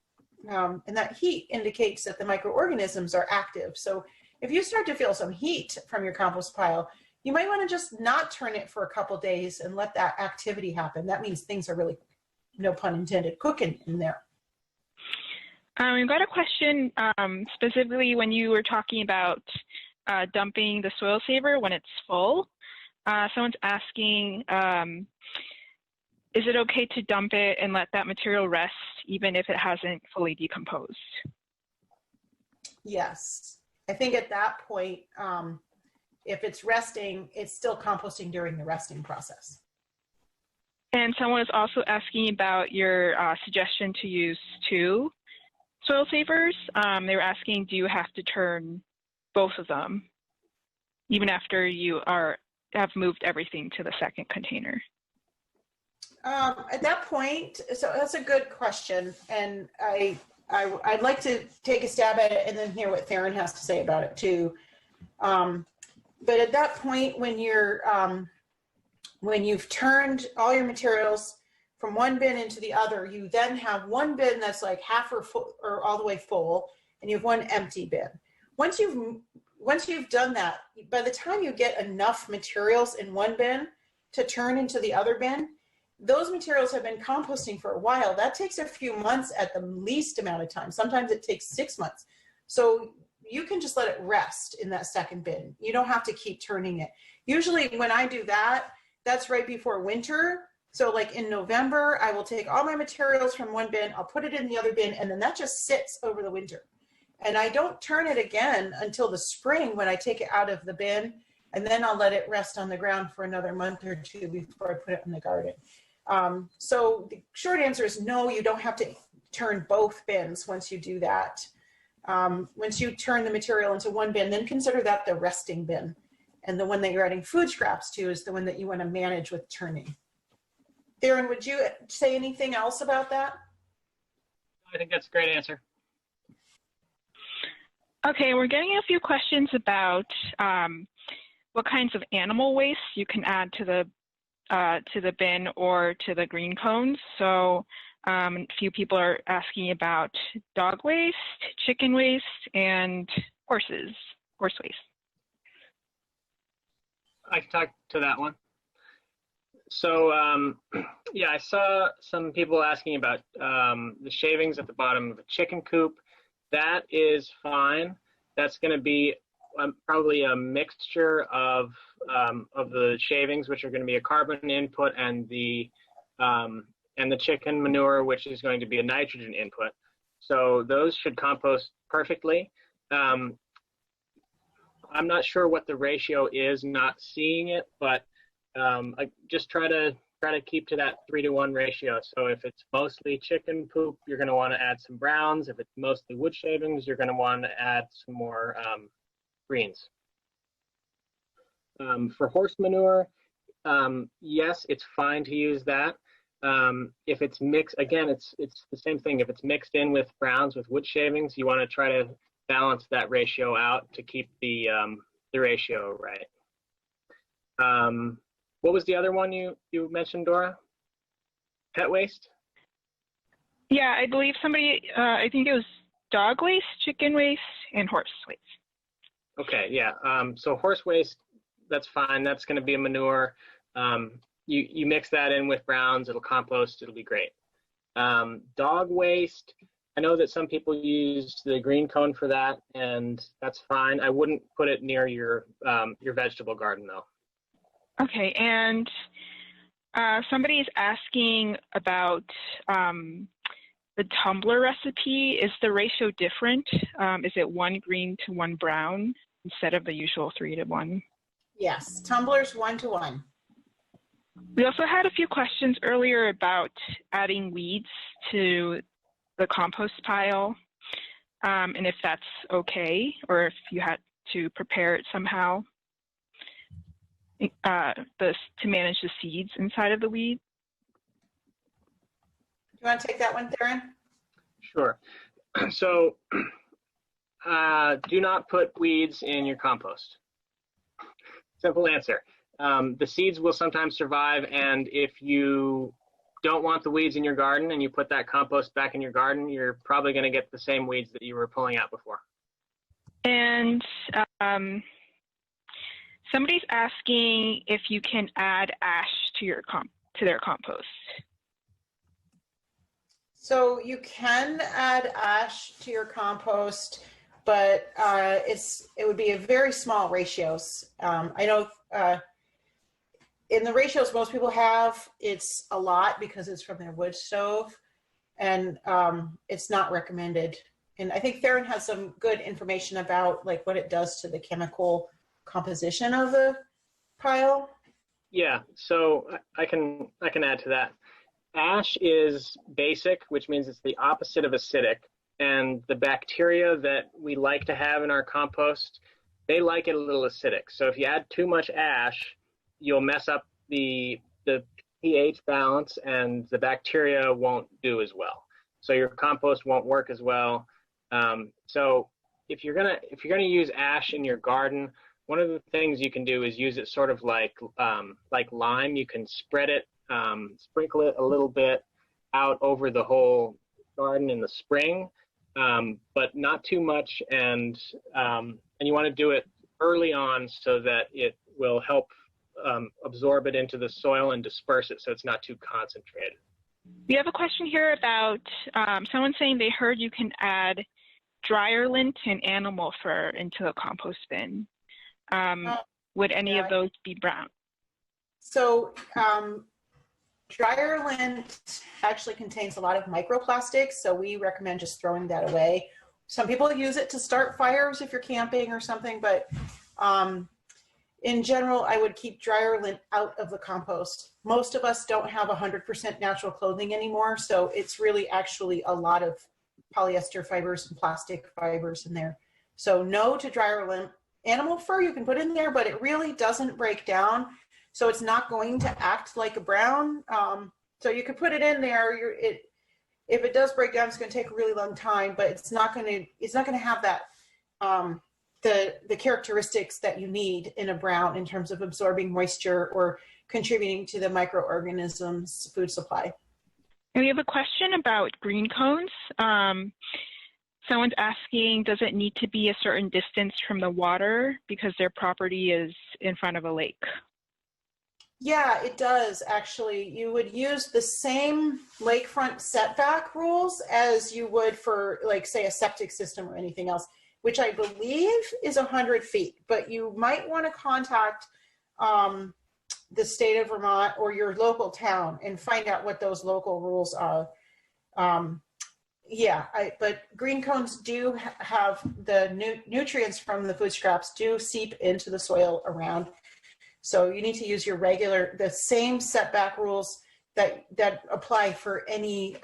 And that heat indicates that the microorganisms are active. So if you start to feel some heat from your compost pile, you might want to just not turn it for a couple days and let that activity happen. That means things are really, no pun intended, cooking in there. We've got a question specifically when you were talking about dumping the soil saver when it's full. Someone's asking, is it okay to dump it and let that material rest even if it hasn't fully decomposed? Yes. I think at that point, if it's resting, it's still composting during the resting process. And someone is also asking about your suggestion to use 2 soil savers. They were asking, do you have to turn both of them even after you have moved everything to the second container? At that point, so that's a good question, and I'd like to take a stab at it and then hear what Theron has to say about it too. But at that point, when you've turned all your materials from one bin into the other, you then have one bin that's like half or full or all the way full, and you have one empty bin. Once you've done that, by the time you get enough materials in one bin to turn into the other bin, those materials have been composting for a while. That takes a few months at the least amount of time. Sometimes it takes 6 months. So you can just let it rest in that second bin. You don't have to keep turning it. Usually when I do that, that's right before winter. So like in November, I will take all my materials from one bin, I'll put it in the other bin, and then that just sits over the winter. And I don't turn it again until the spring when I take it out of the bin, and then I'll let it rest on the ground for another month or two before I put it in the garden. So the short answer is no, you don't have to turn both bins once you do that. Once you turn the material into one bin, then consider that the resting bin. And the one that you're adding food scraps to is the one that you want to manage with turning. Theron, would you say anything else about that? I think that's a great answer. Okay, we're getting a few questions about what kinds of animal waste you can add to the bin or to the green cones. So a few people are asking about dog waste, chicken waste, and horse waste. I can talk to that one. So yeah, I saw some people asking about the shavings at the bottom of a chicken coop. That is fine. That's going to be probably a mixture of the shavings, which are going to be a carbon input, and the chicken manure, which is going to be a nitrogen input. So those should compost perfectly. I'm not sure what the ratio is, not seeing it, but I just try to keep to that 3-to-1 ratio. So if it's mostly chicken poop, you're going to want to add some browns. If it's mostly wood shavings, you're going to want to add some more greens. For horse manure, yes, it's fine to use that. If it's mixed, again, it's the same thing. If it's mixed in with browns with wood shavings, you want to try to balance that ratio out to keep the ratio right. What was the other one you mentioned, Dora? Pet waste? Yeah, I believe somebody, I think it was dog waste, chicken waste, and horse waste. Okay, yeah. So horse waste, that's fine. That's going to be a manure. You mix that in with browns, it'll compost, it'll be great. Dog waste, I know that some people use the green cone for that, and that's fine. I wouldn't put it near your vegetable garden, though. Okay, and Somebody is asking about the tumbler recipe. Is the ratio different? Is it 1 green to 1 brown instead of the usual 3 to 1? Yes, tumblers 1 to 1. We also had a few questions earlier about adding weeds to the compost pile, and if that's okay, or if you had to prepare it somehow to manage the seeds inside of the weed. Do you want to take that one, Theron? Sure. So do not put weeds in your compost. Simple answer. The seeds will sometimes survive, and if you don't want the weeds in your garden and you put that compost back in your garden, you're probably going to get the same weeds that you were pulling out before. And somebody's asking if you can add ash to their compost. So you can add ash to your compost, but it would be a very small ratios. I know in the ratios most people have, it's a lot because it's from their wood stove, and it's not recommended. And I think Theron has some good information about like what it does to the chemical composition of the pile. Yeah, so I can add to that. Ash is basic, which means it's the opposite of acidic. And the bacteria that we like to have in our compost, they like it a little acidic. So if you add too much ash, you'll mess up the pH balance, and the bacteria won't do as well. So your compost won't work as well. So if you're gonna use ash in your garden, one of the things you can do is use it sort of like lime. You can spread it, sprinkle it a little bit out over the whole garden in the spring, but not too much. And you want to do it early on so that it will help absorb it into the soil and disperse it so it's not too concentrated. We have a question here about someone saying they heard you can add dryer lint and animal fur into the compost bin. Would any of those be brown? So dryer lint actually contains a lot of microplastics, so we recommend just throwing that away. Some people use it to start fires if you're camping or something, but in general, I would keep dryer lint out of the compost. Most of us don't have 100% natural clothing anymore, so it's really actually a lot of polyester fibers and plastic fibers in there. So no to dryer lint. Animal fur you can put in there, but it really doesn't break down, so it's not going to act like a brown. So you could put it in there. If it does break down, it's going to take a really long time, but it's not going to have that the characteristics that you need in a brown in terms of absorbing moisture or contributing to the microorganisms food supply. And we have a question about green cones. Someone's asking, does it need to be a certain distance from the water because their property is in front of a lake? Yeah, it does actually. You would use the same lakefront setback rules as you would for, like, say, a septic system or anything else, which I believe is 100 feet. But you might want to contact the state of Vermont or your local town and find out what those local rules are. But green cones do have the nutrients from the food scraps do seep into the soil around. So you need to use the same setback rules that apply for any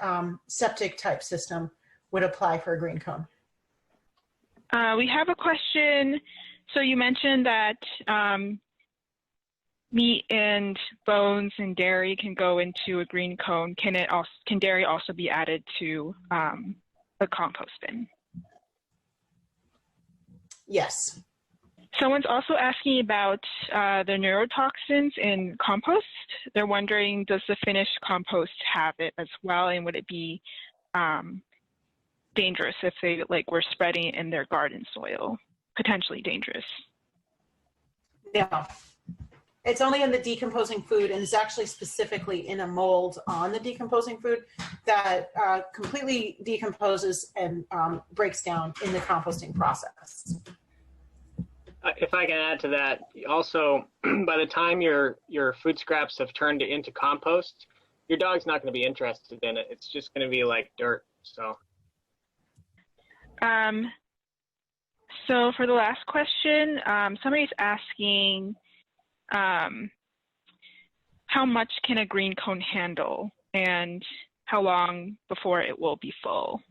septic type system would apply for a green cone. We have a question. So you mentioned that meat and bones and dairy can go into a green cone. Can dairy also be added to a compost bin? Yes. Someone's also asking about the neurotoxins in compost. They're wondering, does the finished compost have it as well, and would it be dangerous if they were spreading it in their garden soil? Potentially dangerous. No. It's only in the decomposing food, and it's actually specifically in a mold on the decomposing food that completely decomposes and breaks down in the composting process. If I can add to that, also, by the time your food scraps have turned into compost, your dog's not going to be interested in it. It's just going to be like dirt. So. So for the last question, somebody's asking, how much can a green cone handle, and how long before it will be full?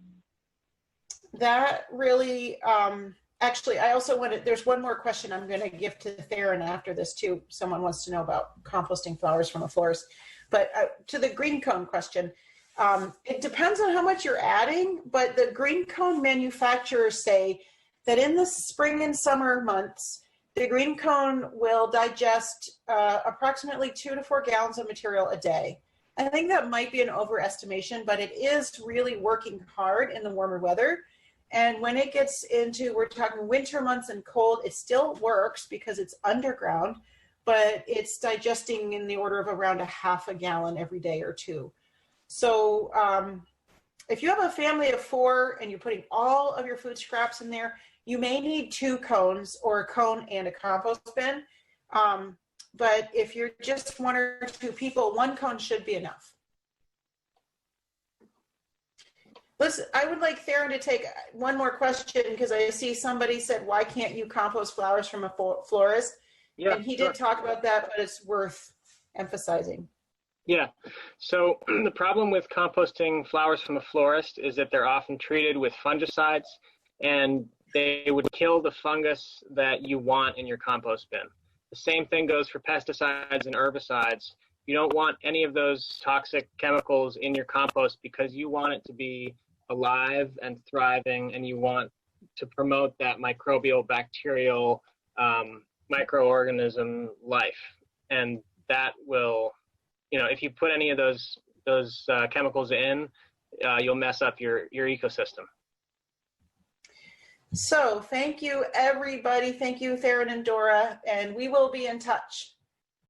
That really, actually, I also wanted, there's one more question I'm going to give to Theron after this too. Someone wants to know about composting flowers from a florist. But to the green cone question, it depends on how much you're adding, but the green cone manufacturers say that in the spring and summer months, the green cone will digest approximately 2 to 4 gallons of material a day. I think that might be an overestimation, but it is really working hard in the warmer weather. And when it gets into, we're talking winter months and cold, it still works because it's underground, but it's digesting in the order of around a half a gallon every day or two. So if you have a family of 4 and you're putting all of your food scraps in there, you may need 2 cones or a cone and a compost bin. But if you're just 1 or 2 people, 1 cone should be enough. Listen, I would like Theron to take one more question because I see somebody said, why can't you compost flowers from a florist? Yeah, and he did talk about that, but it's worth emphasizing. Yeah, so the problem with composting flowers from a florist is that they're often treated with fungicides, and they would kill the fungus that you want in your compost bin. The same thing goes for pesticides and herbicides. You don't want any of those toxic chemicals in your compost because you want it to be alive and thriving, and you want to promote that microbial, bacterial, microorganism life. And that will, you know, if you put any of those chemicals in, you'll mess up your ecosystem. So thank you, everybody. Thank you, Theron and Dora, and we will be in touch.